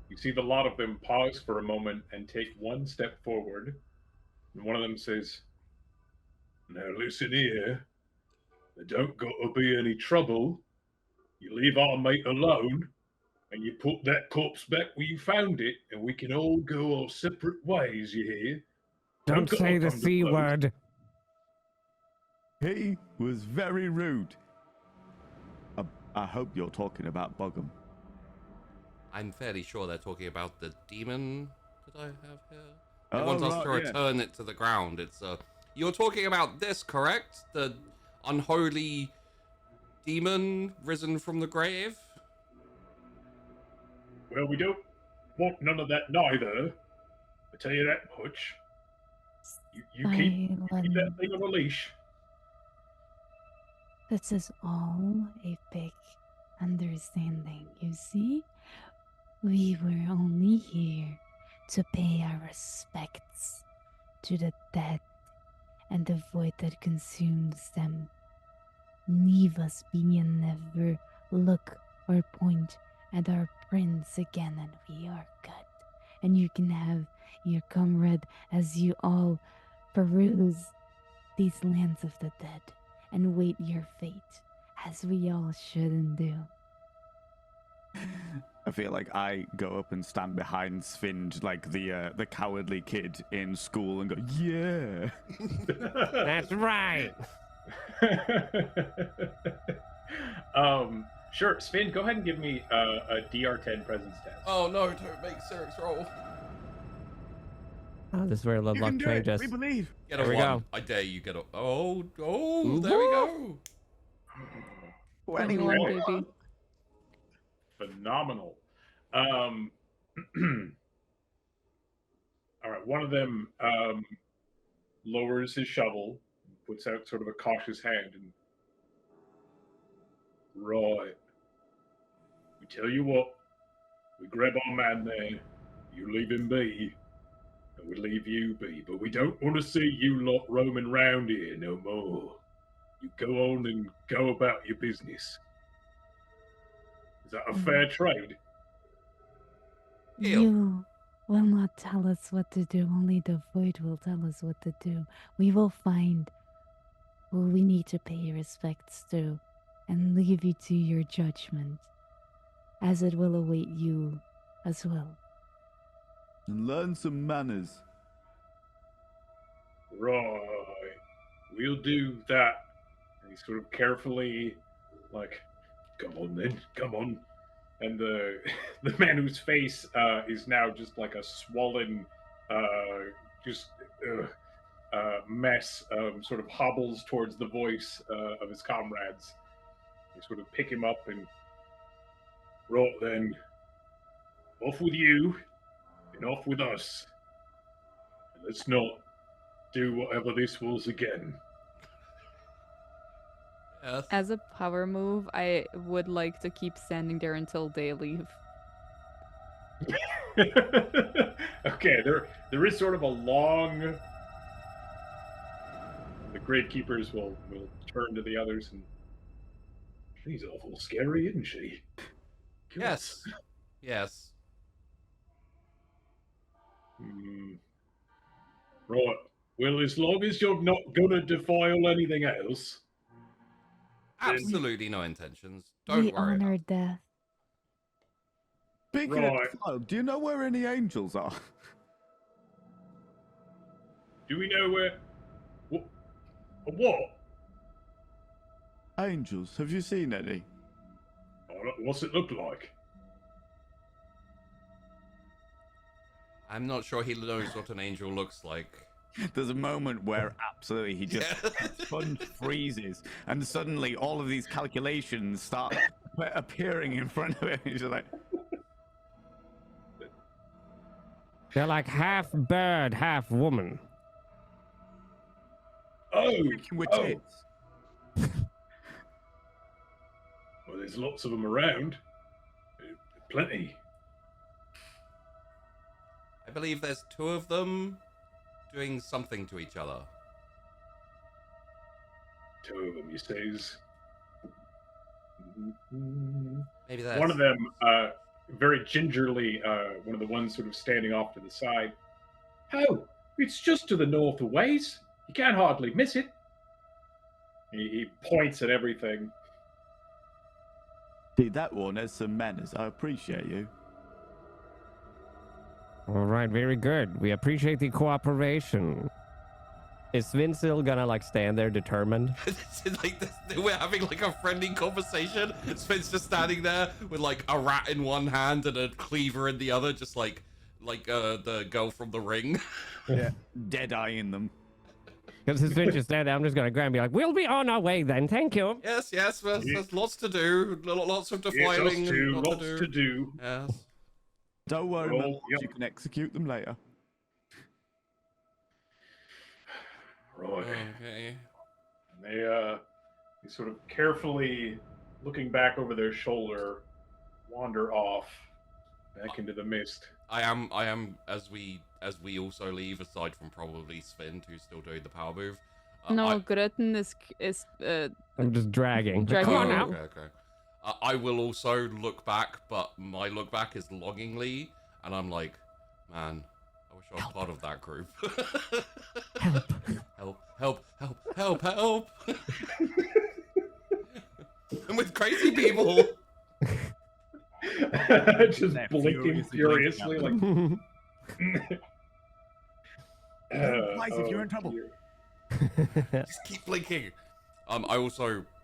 You see the lot of them pause for a moment and take one step forward, and one of them says, "Now listen here, there don't got to be any trouble. You leave our mate alone, and you put that corpse back where you found it, and we can all go our separate ways, you hear? Don't go say up the on the C boat." word. He was very rude. I hope you're talking about Bug'em. I'm fairly sure they're talking about the demon that I have here. They want us to right, yeah. return it to the ground. It's You're talking about this, correct? The unholy demon risen from the grave? Well, we don't want none of that neither. I tell you that much. You keep that thing on a leash. This is all a big understanding, you see? We were only here to pay our respects to the dead and the void that consumes them. Leave us be and never look or point at our prince again, and we are good. And you can have your comrade as you all peruse these lands of the dead and wait your fate, as we all should and do. I feel like I go up and stand behind Svind like the cowardly kid in school and go, "Yeah." That's right. Sure, Sven, go ahead and give me a DR10 presence test. Oh no, don't make Cyrix roll. Oh, this is where the You luck can do it. changes. We believe. Get a There we 1. go. I dare you get a... Oh, there we go. 21, baby. Phenomenal. All right, one of them lowers his shovel, puts out sort of a cautious hand, and right. We tell you what, we grab our man there, you leave him be, and we leave you be. But we don't want to see you lot roaming round here no more. You go on and go about your business. Is that a fair trade? You will not tell us what to do. Only the void will tell us what to do. We will find who we need to pay respects to and leave you to your judgment, as it will await you as well. And learn some manners. Right. We'll do that. And he sort of carefully, like, come on then, come on. And the man whose face is now just like a swollen, mess, sort of hobbles towards the voice of his comrades. You sort of pick him up and, right then, off with you and off with us. And let's not do whatever this was again. Yes. As a power move, I would like to keep standing there until they leave. Okay, there is sort of a long. The gravekeepers will turn to the others and. She's awful scary, isn't she? God. Yes. Yes. Right. Well, as long as you're not gonna defile anything else. Absolutely no intentions. Don't We worry. honor about it. death. Speaking Right. of defiled, do you know where any angels are? Do we know where? What? Angels, have you seen any? What's it look like? I'm not sure he knows what an angel looks like. There's a moment where absolutely he just sponge freezes, and suddenly all of these calculations start appearing in front of him. He's just like, They're like half bird, half woman. Oh, which oh. is. Well, there's lots of them around. Plenty. I believe there's 2 of them doing something to each other. 2 of them, you says. Maybe that's One of them, very gingerly, one of the ones sort of standing off to the side. Oh, it's just to the north a ways. You can't hardly miss it. He points at everything. See, that one has some manners. I appreciate you. All right, very good. We appreciate the cooperation. Is Sven still gonna like stand there determined? like this, we're having like a friendly conversation. Sven's just standing there with like a rat in one hand and a cleaver in the other, just like the girl from The Ring. Yeah, dead eyeing them. Because Sven just stand there, I'm just gonna grab and be like, "We'll be on our way then. Thank you." Yes, there's lots to do. Lots of defiling. Yes, us too, lots to do. Yes. Don't worry, Oh, my lords, yep. you can execute them later. Right. Okay. They sort of carefully, looking back over their shoulder, wander off back into the mist. I am as we also leave, aside from probably Sven, who's still doing the power move. No, Gretten is I'm just dragging. Dragging. Come on Oh, now. Okay. I will also look back, but my look back is longingly, and I'm like, man, I wish I was part of that group. Help. I'm with crazy people. Just They're blinking furiously, like. Guys, if you're in trouble. Just keep blinking.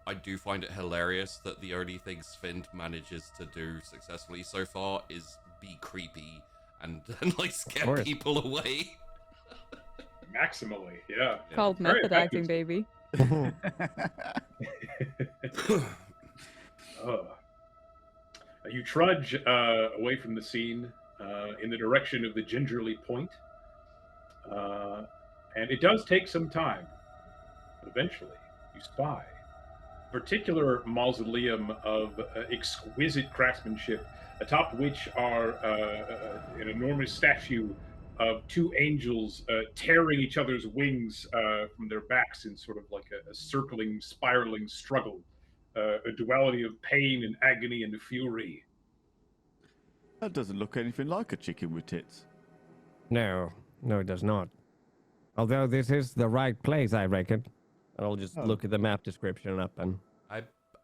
I do find it hilarious that the only thing Sven manages to do successfully so far is be creepy and like scare people away. Maximally, yeah. called Very method acting, effective. baby. You trudge away from the scene in the direction of the Gingerly Point, and it does take some time. But eventually, you spy a particular mausoleum of exquisite craftsmanship, atop which are an enormous statue of two angels tearing each other's wings from their backs in sort of like a circling, spiraling struggle, a duality of pain and agony and fury. That doesn't look anything like a chicken with tits. No, no, it does not. Although this is the right place, I reckon. And I'll just look at the map description up and...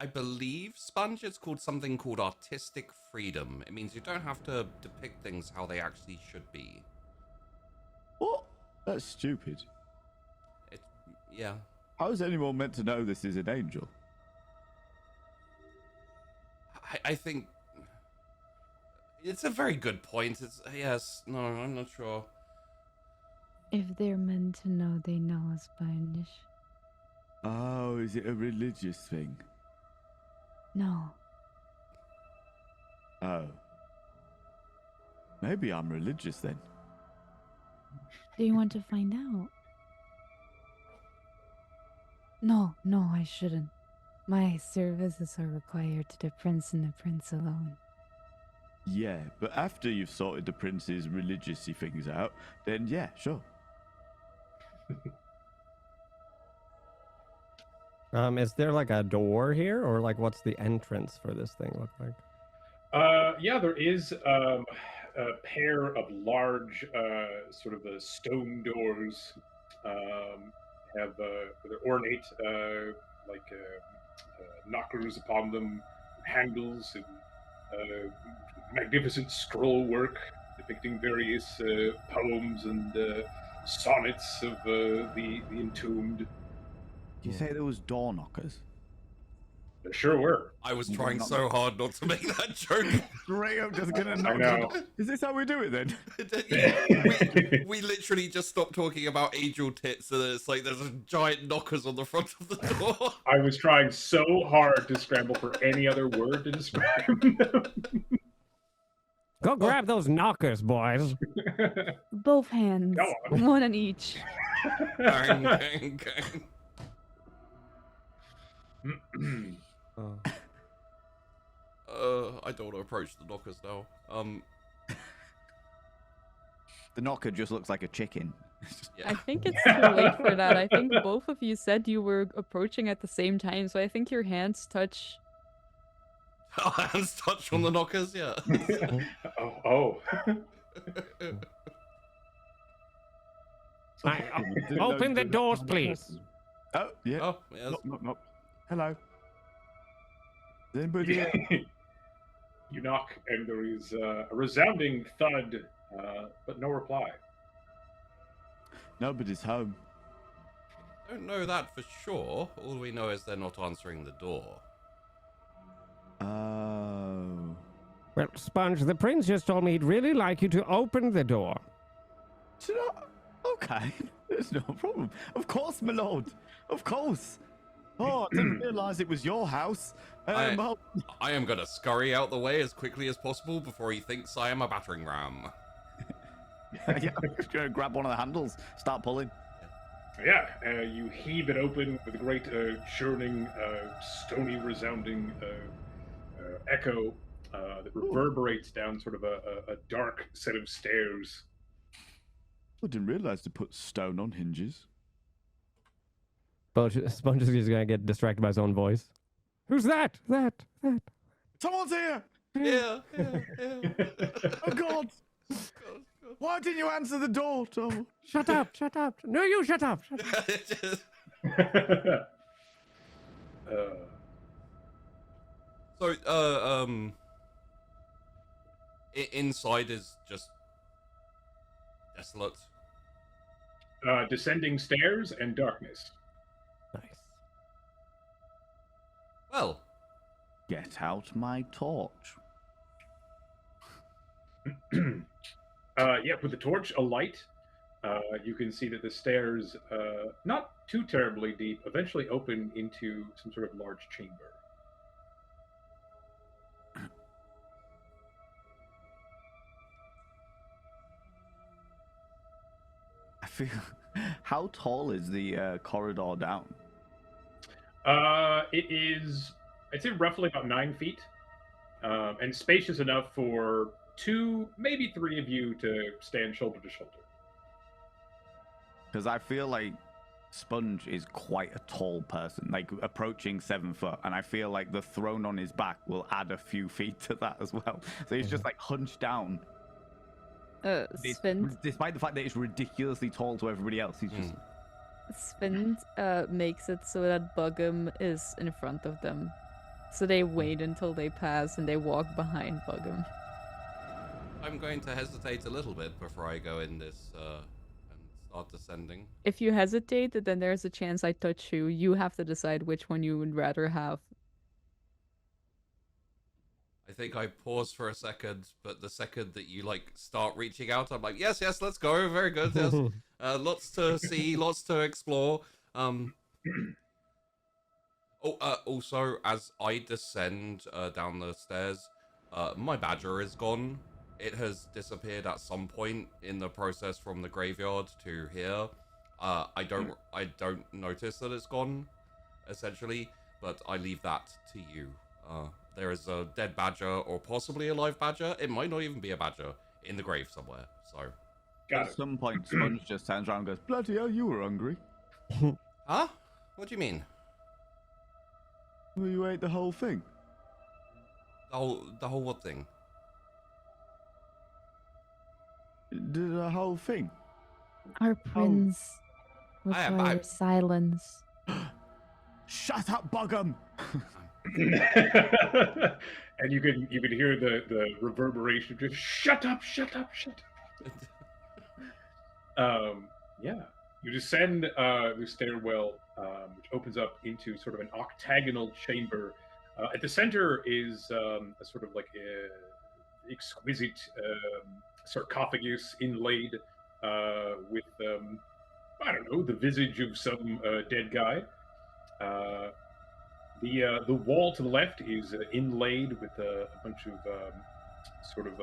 I believe, Sponge, it's called something called artistic freedom. It means you don't have to depict things how they actually should be. What? That's stupid. Yeah. How is anyone meant to know this is an angel? I think... It's a very good point. Yes, no, I'm not sure. If they're meant to know, they know, Sponge. Oh, is it a religious thing? No. Oh. Maybe I'm religious then. Do you want to find out? No, I shouldn't. My services are required to the prince and the prince alone. Yeah, but after you've sorted the prince's religious-y things out, then yeah, sure. Is there like a door here, or like what's the entrance for this thing look like? Yeah, there is a pair of large, sort of stone doors. Have they're ornate, knockers upon them, handles, and magnificent scroll work depicting various poems and sonnets of the entombed. Did you say there was door knockers? There sure were. I was trying so hard not to make that joke. Straight up just gonna knock. I know. Is this how we do it then? we literally just stopped talking about angel tits, and it's like there's a giant knockers on the front of the door. I was trying so hard to scramble for any other word to describe them. Go grab those knockers, boys. Both hands. Go on. One on each. Bang, bang, bang. I don't want to approach the knockers now. The knocker just looks like a chicken. I think it's too late for that. I think both of you said you were approaching at the same time, so I think your hands touch. Our hands touch on the knockers, yeah. Oh. Open the doors, please. Oh, yeah. Oh, yes. Knock. Hello. Is anybody here? You knock, and there is a resounding thud, but no reply. Nobody's home. Don't know that for sure. All we know is they're not answering the door. Oh. Well, Sponge, the prince just told me he'd really like you to open the door. Okay, there's no problem. Of course, my lord. Of course. Oh, I didn't realise it was your house. I am gonna scurry out the way as quickly as possible before he thinks I am a battering ram. Yeah, just gonna grab one of the handles, start pulling. Yeah, you heave it open with a great churning, stony, resounding echo that reverberates down sort of a dark set of stairs. I didn't realise to put stone on hinges. Sponge is just gonna get distracted by his own voice. Who's that? That. Someone's here! Yeah. Oh, God! Why didn't you answer the door, Tom? Shut up. No, you shut up. Inside is just desolate. Descending stairs and darkness. Nice. Well, Get out my torch. Yeah, with the torch alight, you can see that the stairs, not too terribly deep, eventually open into some sort of large chamber. feel. How tall is the corridor down? It is, I'd say, roughly about 9 feet, and spacious enough for 2, maybe 3 of you to stand shoulder to shoulder. Because I feel like Sponge is quite a tall person, like approaching 7 foot, and I feel like the throne on his back will add a few feet to that as well. So he's just like hunched down. Sven Despite the fact that it's ridiculously tall to everybody else, he's just. Sven makes it so that Bugum is in front of them. So they wait until they pass and they walk behind Bugum. I'm going to hesitate a little bit before I go in this and start descending. If you hesitate, then there's a chance I touch you. You have to decide which one you would rather have. I think I pause for a second, but the second that you like start reaching out, I'm like, yes, let's go. Very good. Yes. Lots to see, lots to explore. Also, as I descend down the stairs, my badger is gone. It has disappeared at some point in the process from the graveyard to here. I don't notice that it's gone, essentially, but I leave that to you. There is a dead badger, or possibly a live badger. It might not even be a badger in the grave somewhere. So, At some point, Sponge just turns around and goes, "Bloody hell, you were hungry." huh? What do you mean? Well, you ate the whole thing. The whole what thing? The whole thing. Our prince I- requires silence. Shut up, Bugum! And you can hear the reverberation of just shut up. Yeah, you descend the stairwell, which opens up into sort of an octagonal chamber. At the center is a sort of like a exquisite sarcophagus inlaid with I don't know, the visage of some dead guy. The wall to the left is inlaid with a bunch of sort of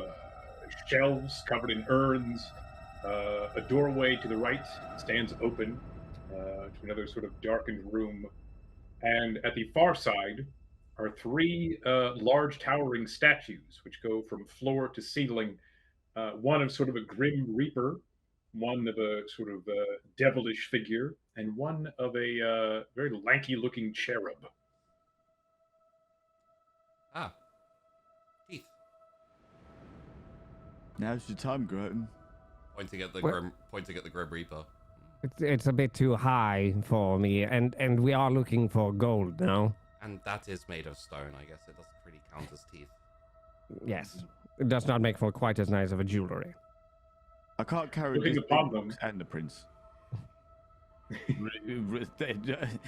shelves covered in urns. A doorway to the right stands open to another sort of darkened room. And at the far side are 3 large towering statues, which go from floor to ceiling. One of sort of a grim reaper, one of a sort of devilish figure, and one of a very lanky-looking cherub. Ah, Keith. Now's your time, Groton. Pointing at the Grim Reaper. It's a bit too high for me, and we are looking for gold now. And that is made of stone. I guess it doesn't really count as teeth. Yes, it does not make for quite as nice of a jewelry. I can't carry Looking this upon big them. box and the prince.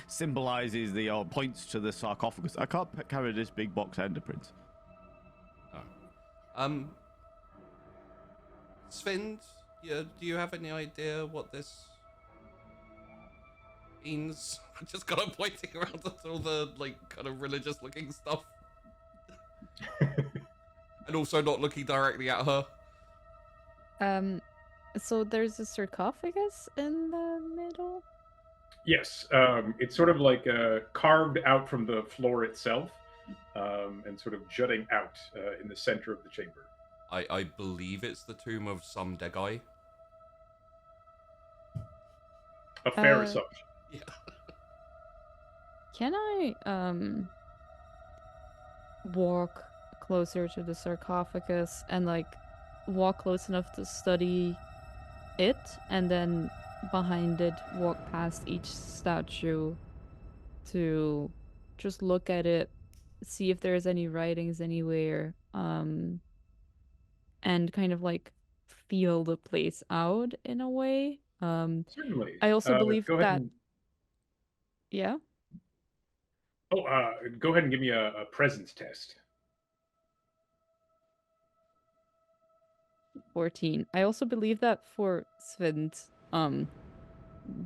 Symbolizes the points to the sarcophagus. I can't carry this big box and the prince. Oh. Sven, do you have any idea what this means? I'm just kind of pointing around at all the like kind of religious looking stuff. And also not looking directly at her. So there's a sarcophagus in the middle? Yes, it's sort of like carved out from the floor itself, and sort of jutting out in the center of the chamber. I believe it's the tomb of some dead guy. A fair assumption. Yeah. Can I walk closer to the sarcophagus and like walk close enough to study it, and then behind it walk past each statue to just look at it, see if there's any writings anywhere, and kind of like feel the place out in a way. Certainly. I also believe go ahead that and- yeah. Go ahead and give me a presence test. 14. I also believe that for Sven,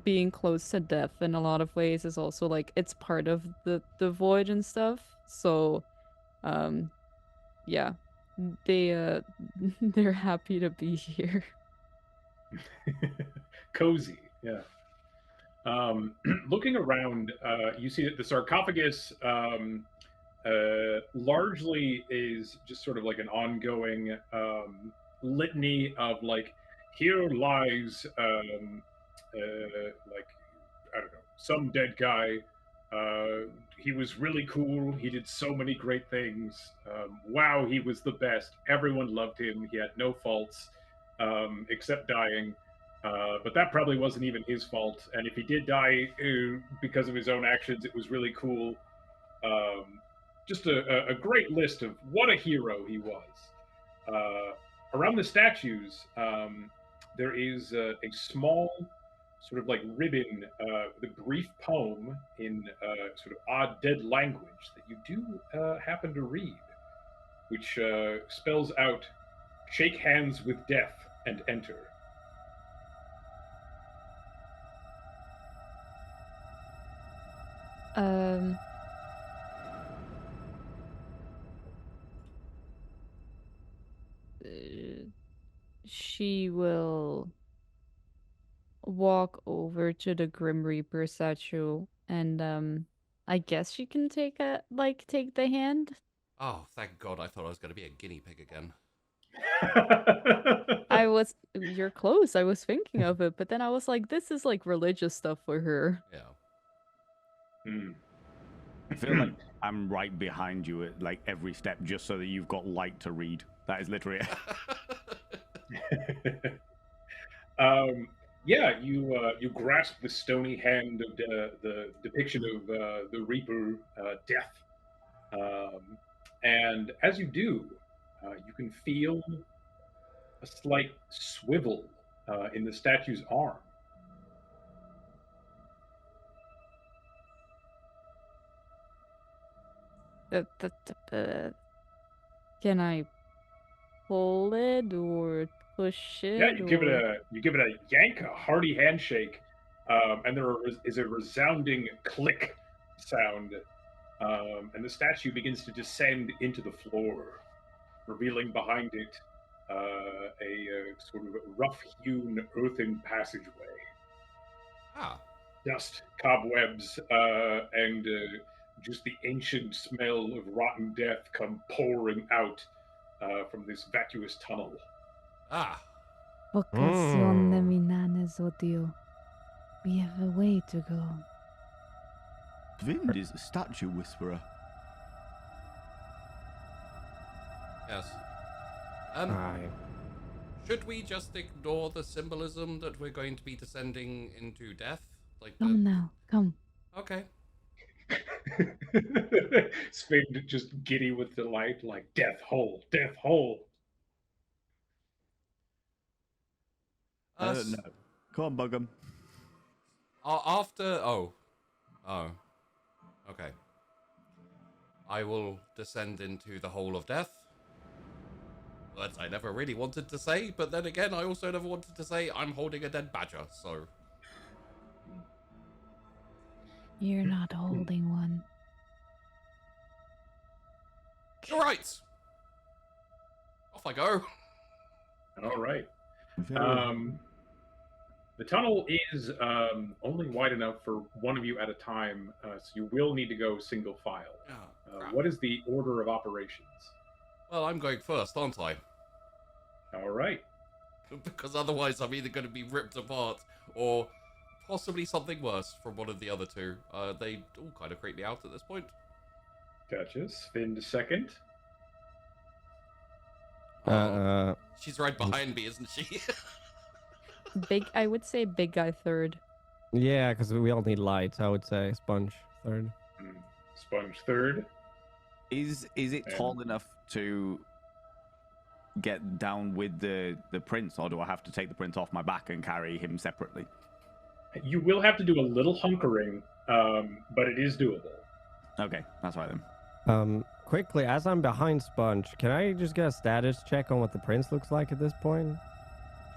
being close to death in a lot of ways is also like it's part of the void and stuff. So, yeah, they're happy to be here. Cozy, yeah. Looking around, you see that the sarcophagus largely is just sort of like an ongoing litany of like, here lies like, I don't know, some dead guy. He was really cool. He did so many great things. Wow, he was the best. Everyone loved him. He had no faults except dying. But that probably wasn't even his fault. And if he did die because of his own actions, it was really cool. Just a great list of what a hero he was. Around the statues, there is a small sort of like ribbon, the brief poem in sort of odd dead language that you do happen to read, which spells out, "Shake hands with death and enter." She will walk over to the Grim Reaper statue and I guess she can take the hand. Oh, thank God! I thought I was going to be a guinea pig again. You're close. I was thinking of it, but then I was like, this is like religious stuff for her. Yeah. I feel like I'm right behind you at like every step, just so that you've got light to read. That is literally it. Yeah, you grasp the stony hand of the depiction of the Reaper, Death, and as you do, you can feel a slight swivel in the statue's arm. Can I pull it or push it? Yeah, you give it a yank, a hearty handshake, and there is a resounding click sound, and the statue begins to descend into the floor, revealing behind it a sort of rough-hewn earthen passageway. Ah. Dust, cobwebs, and just the ancient smell of rotten death come pouring out from this vacuous tunnel. Ah. Vocazione minanes odio. We have a way to go. Vind is a statue whisperer. Yes. Aye. Should we just ignore the symbolism that we're going to be descending into death? Like Come now, come. Okay. Spade just giddy with delight, like death hole, death hole. No. Come on, bug 'em. After okay. I will descend into the hole of death. Words I never really wanted to say, but then again, I also never wanted to say I'm holding a dead badger, so. You're not holding one. All right. Off I go. All right. The tunnel is only wide enough for one of you at a time, so you will need to go single file. What is the order of operations? Well, I'm going first, aren't I? All right. Because otherwise I'm either going to be ripped apart or possibly something worse from one of the other two. They all kind of creep me out at this point. Gotcha. Spin to second. She's right behind me, isn't she? I would say big guy third. Yeah, because we all need lights. I would say Sponge third. Sponge third. Is it tall enough to get down with the prince, or do I have to take the prince off my back and carry him separately? You will have to do a little hunkering, but it is doable. Okay, that's right then. Quickly, as I'm behind Sponge, can I just get a status check on what the prince looks like at this point?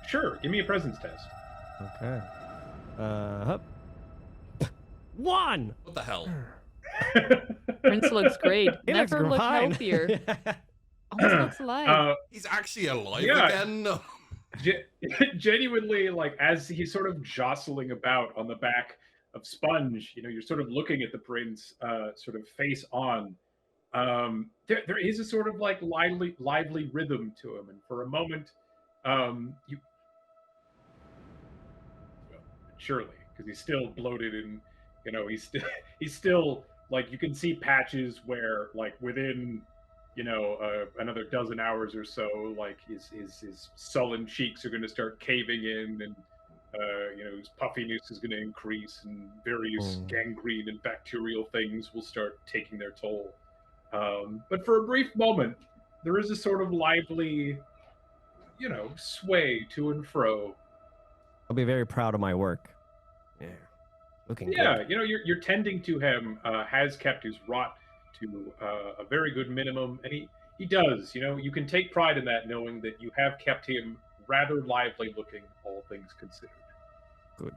Sure, give me a presence test. Okay. Hup. 1! What the hell? Prince looks great. He Never looks looked fine. healthier. Almost looks alive. He's actually alive Yeah. again? Genuinely, like as he's sort of jostling about on the back of Sponge, you're sort of looking at the prince, sort of face on. There is a sort of like lively rhythm to him, and for a moment, you surely because he's still bloated and he's still like you can see patches where like within another dozen hours or so like his sullen cheeks are going to start caving in and his puffiness is going to increase and various gangrene and bacterial things will start taking their toll. But for a brief moment there is a sort of lively sway to and fro. I'll be very proud of my work. Yeah. Looking good. Your tending to him has kept his rot to a very good minimum, and he does. You can take pride in that, knowing that you have kept him rather lively looking, all things considered. Good.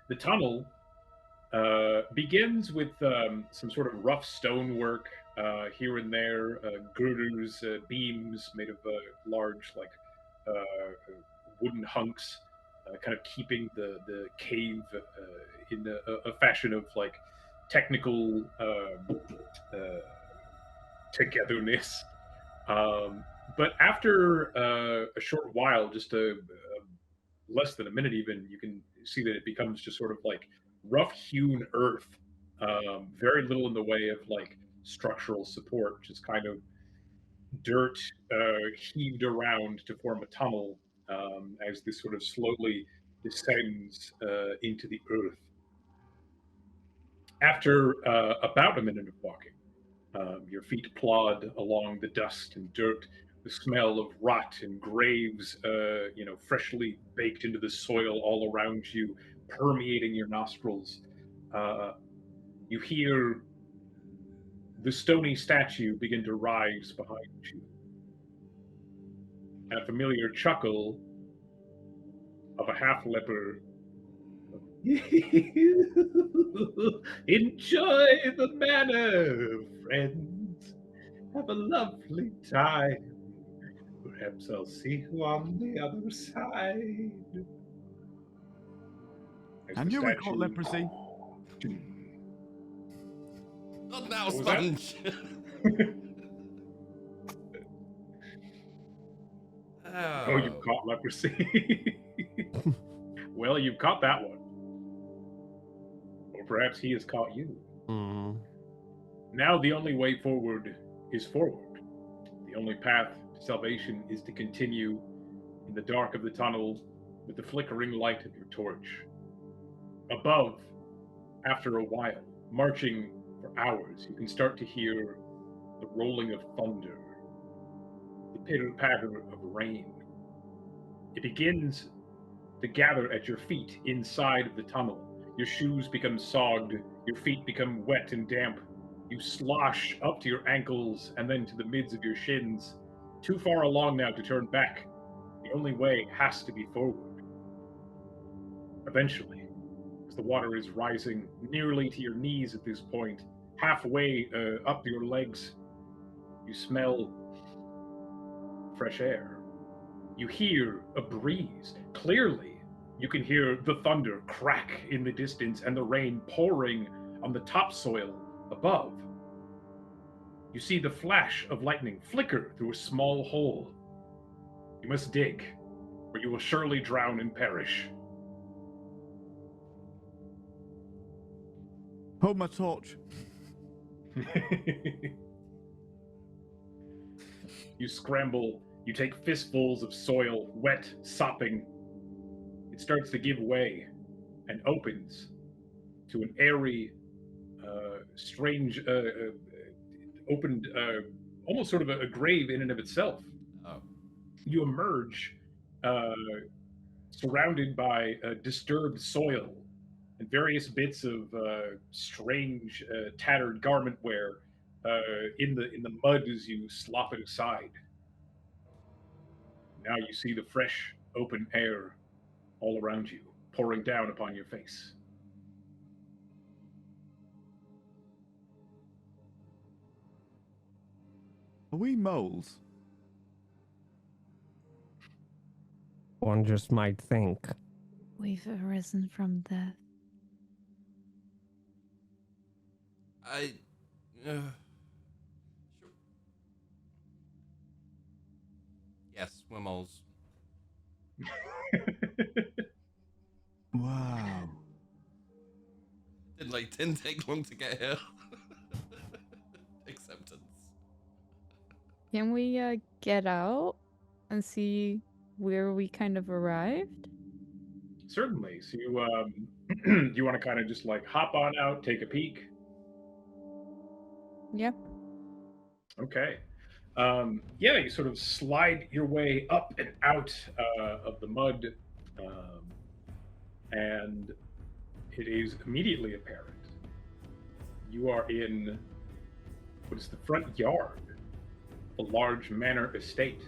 The tunnel begins with some sort of rough stonework here and there, girders, beams made of large, like wooden hunks, kind of keeping the cave in a fashion of like technical togetherness. But after a short while, just less than a minute even, you can see that it becomes just sort of like rough hewn earth, very little in the way of like structural support, just kind of dirt heaved around to form a tunnel as this sort of slowly descends into the earth. After about a minute of walking, your feet plod along the dust and dirt, the smell of rot and graves, freshly baked into the soil all around you, permeating your nostrils. You hear the stony statue begin to rise behind you. And a familiar chuckle of a half-leper. Enjoy the manor, friends. Have a lovely time. Perhaps I'll see you on the other side. Can you recall leprosy? Not now, Sponge. Oh, you've caught leprosy. Well, you've caught that one. Or perhaps he has caught you. Now the only way forward is forward. The only path to salvation is to continue in the dark of the tunnel with the flickering light of your torch. Above, after a while, marching for hours, you can start to hear the rolling of thunder, the pitter-patter of rain. It begins to gather at your feet inside of the tunnel. Your shoes become sogged, your feet become wet and damp. You slosh up to your ankles and then to the mids of your shins. Too far along now to turn back. The only way has to be forward. Eventually, as the water is rising nearly to your knees at this point, halfway up your legs, you smell fresh air. You hear a breeze. Clearly, you can hear the thunder crack in the distance and the rain pouring on the topsoil above. You see the flash of lightning flicker through a small hole. You must dig, or you will surely drown and perish. Hold my torch. You scramble, you take fistfuls of soil, wet, sopping. It starts to give way and opens to an airy, strange, opened, almost sort of a grave in and of itself. You emerge surrounded by disturbed soil and various bits of strange, tattered garment wear in the mud as you slop it aside. Now you see the fresh, open air all around you, pouring down upon your face. Are we moles? One just might think. We've arisen from death. Sure. Yes, we're moles. Wow. Didn't take long to get here. Acceptance. Can we get out and see where we kind of arrived? Certainly. So you you want to kind of just like hop on out, take a peek. Yeah. Okay. Yeah, you sort of slide your way up and out of the mud, and it is immediately apparent you are in what is the front yard of a large manor estate.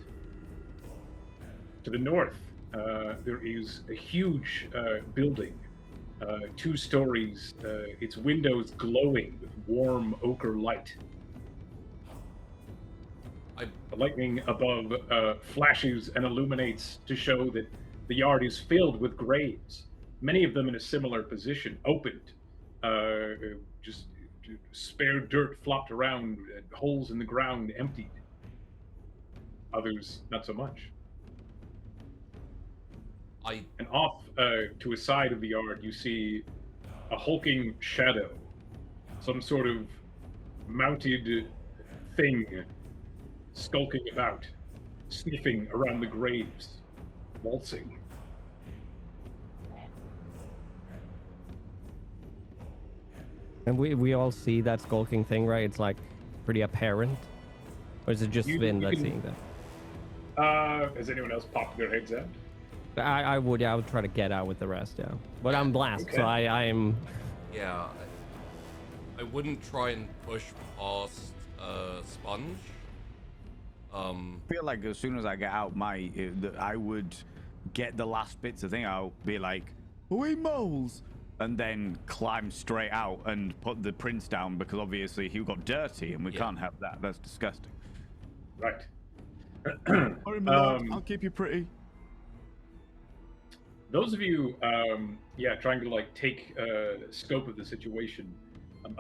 To the north, there is a huge building, 2 stories, its windows glowing with warm ochre light. The lightning above flashes and illuminates to show that the yard is filled with graves, many of them in a similar position, opened, just spare dirt flopped around, holes in the ground emptied. Others, not so much. And off to a side of the yard, you see a hulking shadow, some sort of mounted thing skulking about, sniffing around the graves, waltzing. And we all see that skulking thing, right? It's like pretty apparent. Or is it just Sven that's seeing that? Has anyone else popped their heads out? I would try to get out with the rest, yeah. But I'm blast, Okay. so I'm... Yeah, I wouldn't try and push past Sponge. I feel like as soon as I get out, I would get the last bits of thing. I'll be like, "Are we moles?" and then climb straight out and put the prince down because obviously he got dirty and we can't have that. That's disgusting. Right. Sorry, my lord, I'll keep you pretty. Those of you, trying to like take scope of the situation.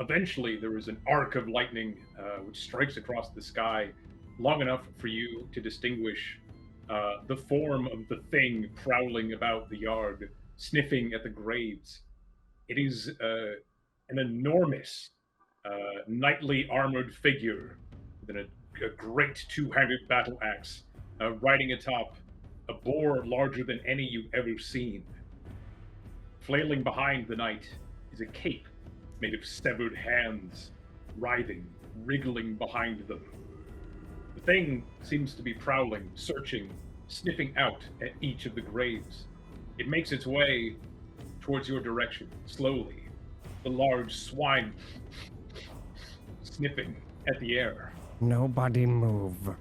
Eventually, there is an arc of lightning which strikes across the sky, long enough for you to distinguish the form of the thing prowling about the yard, sniffing at the graves. It is an enormous, knightly armored figure with a great two-handed battle axe, riding atop a boar larger than any you've ever seen. Flailing behind the knight is a cape made of severed hands, writhing, wriggling behind them. The thing seems to be prowling, searching, sniffing out at each of the graves. It makes its way towards your direction, slowly, the large swine sniffing at the air. Nobody move.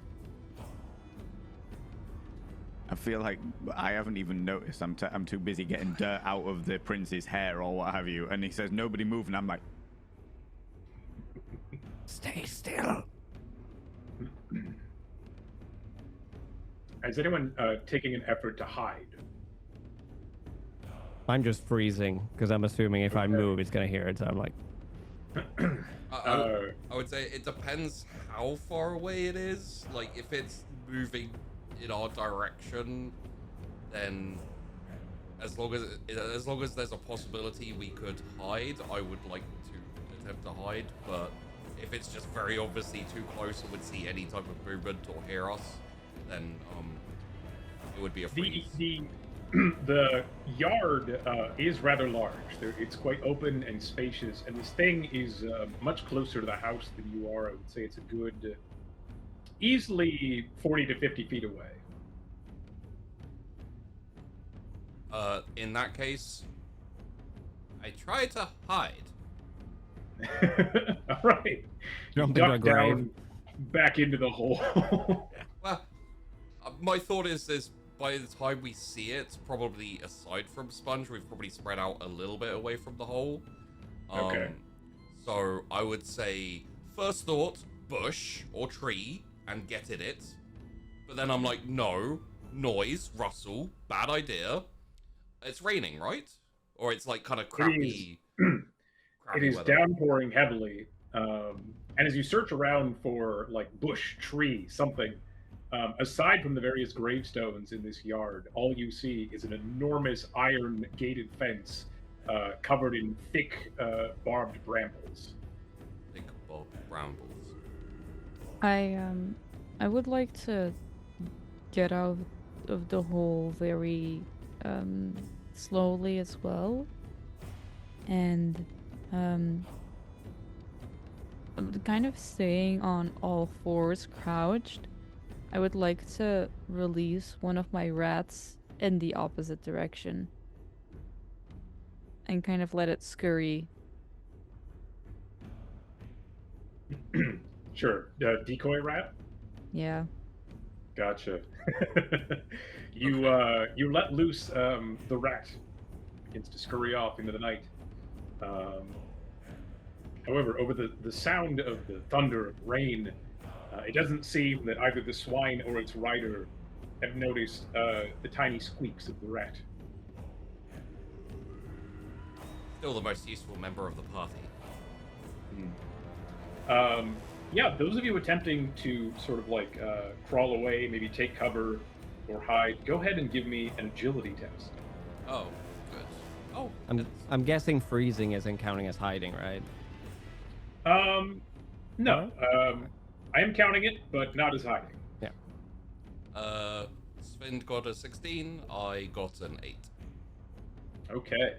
I feel like I haven't even noticed. I'm too busy getting dirt out of the prince's hair or what have you. And he says, "Nobody move," and I'm like, Stay still. Is anyone taking an effort to hide? I'm just freezing because I'm assuming if I move, it's gonna hear it. So I'm like, I would say it depends how far away it is. Like, if it's moving in our direction, then as long as there's a possibility we could hide, I would like to attempt to hide. But if it's just very obviously too close and would see any type of movement or hear us, then it would be a freeze. The yard is rather large. It's quite open and spacious, and this thing is much closer to the house than you are. I would say it's a good, easily 40 to 50 feet away. In that case, I try to hide. All right. Jump You into a duck grave. down back into the hole. Well, my thought is by the time we see it, probably aside from Sponge, we've probably spread out a little bit away from the hole. Okay. So I would say, first thought, bush or tree, and get in it. But then I'm like, no, noise, rustle, bad idea. It's raining, right? Or it's like kind of crappy. It is weather. downpouring heavily, and as you search around for like bush, tree, something, aside from the various gravestones in this yard, all you see is an enormous iron gated fence covered in thick barbed brambles. Thick brambles. I would like to get out of the hole very slowly as well, and I'm kind of staying on all fours crouched. I would like to release one of my rats in the opposite direction and kind of let it scurry. Sure. Decoy rat? Yeah. Gotcha. You let loose the rat. Begins to scurry off into the night. However, over the sound of the thunder and rain, it doesn't seem that either the swine or its rider have noticed the tiny squeaks of the rat. Still the most useful member of the party. Yeah, those of you attempting to sort of like crawl away, maybe take cover or hide, go ahead and give me an agility test. Oh, good. Oh, I'm guessing freezing isn't counting as hiding, right? No. I am counting it, but not as hiding. Yeah. Sven got a 16. I got an 8. Okay.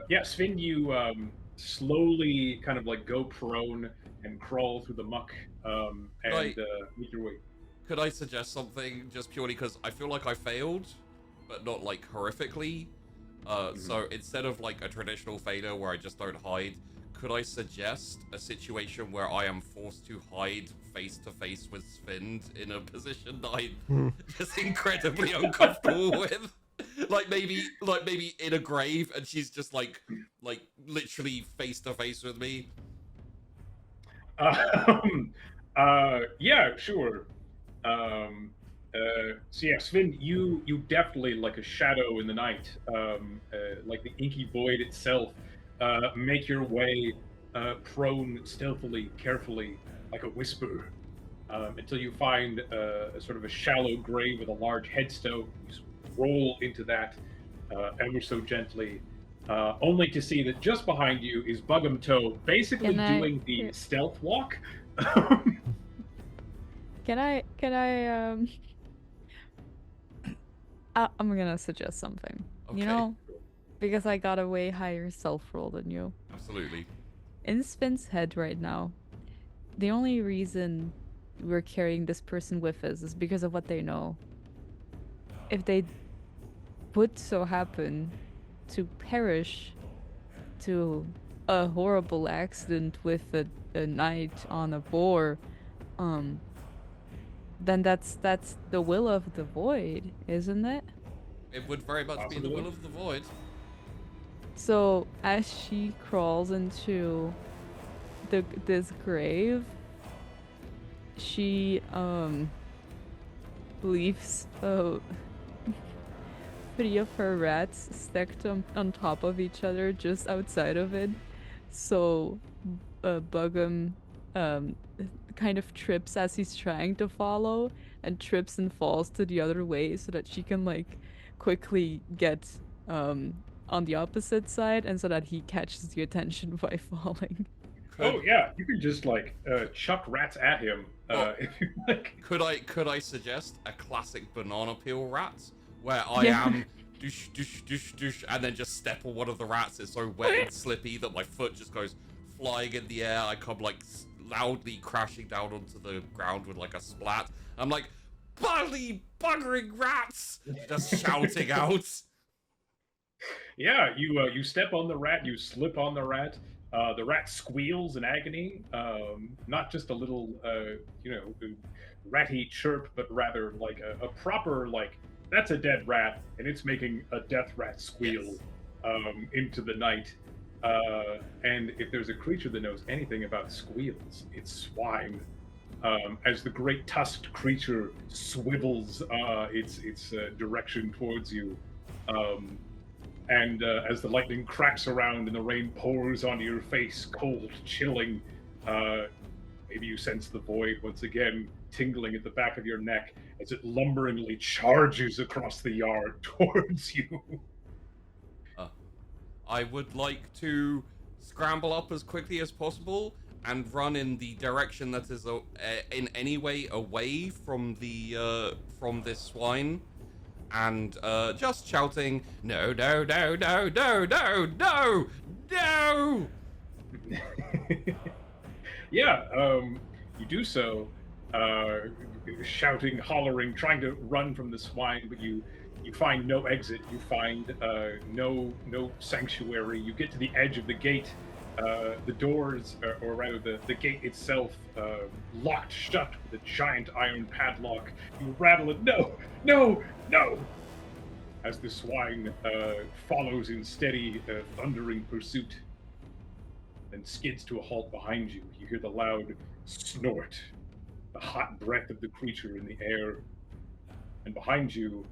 Yeah, Sven, you slowly kind of like go prone and crawl through the muck and make your way. Could I suggest something just purely because I feel like I failed, but not like horrifically? So instead of like a traditional failure where I just don't hide, could I suggest a situation where I am forced to hide face to face with Sven in a position that I'm just incredibly uncomfortable with? Like maybe in a grave and she's just like literally face to face with me. Yeah, sure. So yeah, Sven, you definitely like a shadow in the night, like the inky void itself. Make your way prone stealthily, carefully, like a whisper, until you find a sort of a shallow grave with a large headstone. You roll into that ever so gently, only to see that just behind you is Bugum Toe, basically doing the stealth walk. Can I I'm gonna suggest something. Okay. You know, because I got a way higher self roll than you. Absolutely. In Sven's head right now, the only reason we're carrying this person with us is because of what they know. If they would so happen to perish to a horrible accident with a knight on a boar, then that's the will of the void, isn't it? It would very much be the will of the void. So as she crawls into this grave, she leaves 3 of her rats stacked on top of each other just outside of it. So Bugum kind of trips as he's trying to follow and trips and falls to the other way so that she can like quickly get on the opposite side and so that he catches the attention by falling. Oh yeah, you can just like chuck rats at him if you like. Could I suggest a classic banana peel rat where I am douche douche douche douche and then just step on one of the rats. It's so wet and slippy that my foot just goes flying in the air. I come like loudly crashing down onto the ground with like a splat. I'm like, bloody buggering rats! Just shouting out. Yeah, you step on the rat, you slip on the rat. The rat squeals in agony, not just a little, ratty chirp, but rather like a proper, like, that's a dead rat, and it's making a death rat squeal into the night. And if there's a creature that knows anything about squeals, it's swine. as the great tusked creature swivels its direction towards you. And as the lightning cracks around and the rain pours onto your face, cold, chilling, maybe you sense the void once again tingling at the back of your neck as it lumberingly charges across the yard towards you. I would like to scramble up as quickly as possible and run in the direction that is in any way away from the from this swine, and just shouting, no, no, no, no, no, no, no, no. Yeah, you do so, shouting, hollering, trying to run from the swine, but you find no exit. You find no sanctuary. You get to the edge of the gate. The doors, or rather the gate itself, locked shut with a giant iron padlock. You rattle it, no, no, no! As the swine follows in steady, thundering pursuit, then skids to a halt behind you. You hear the loud snort, the hot breath of the creature in the air, and behind you,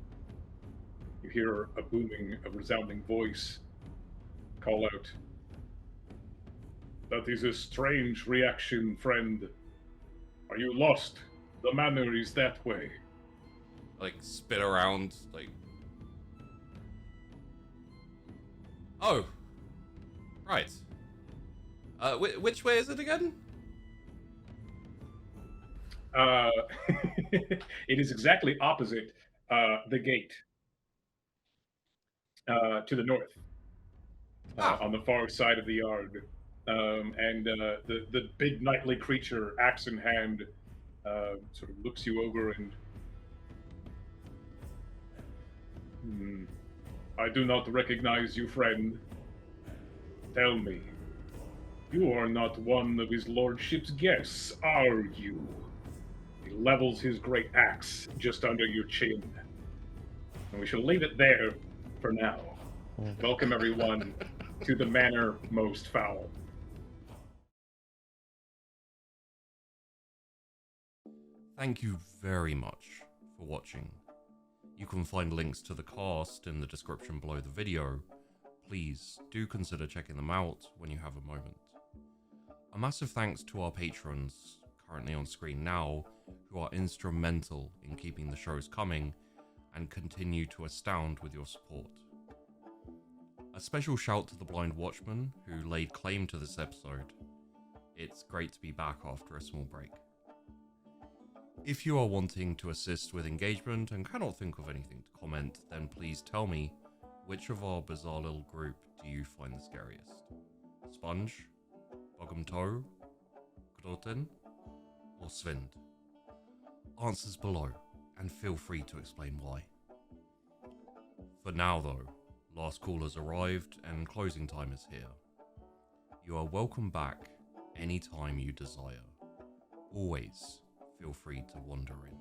you hear a resounding voice call out, "That is a strange reaction, friend. Are you lost? The manor is that way." Like, spit around, like... Oh. Right. Which way is it again? It is exactly opposite the gate, to the north, on the far side of the yard. And the big knightly creature, axe in hand, sort of looks you over and... I do not recognize you, friend. Tell me, you are not one of his lordship's guests, are you? He levels his great axe just under your chin. And we shall leave it there for now. Welcome, everyone, to the Manor Most Foul. Thank you very much for watching. You can find links to the cast in the description below the video. Please do consider checking them out when you have a moment. A massive thanks to our patrons, currently on screen now, who are instrumental in keeping the shows coming and continue to astound with your support. A special shout to the Blind Watchman who laid claim to this episode. It's great to be back after a small break. If you are wanting to assist with engagement and cannot think of anything to comment, then please tell me, which of our bizarre little group do you find the scariest? Sponge, Bogum Toe, Groten, or Svind? Answers below, and feel free to explain why. For now though, last call has arrived and closing time is here. You are welcome back anytime you desire. Always feel free to wander in.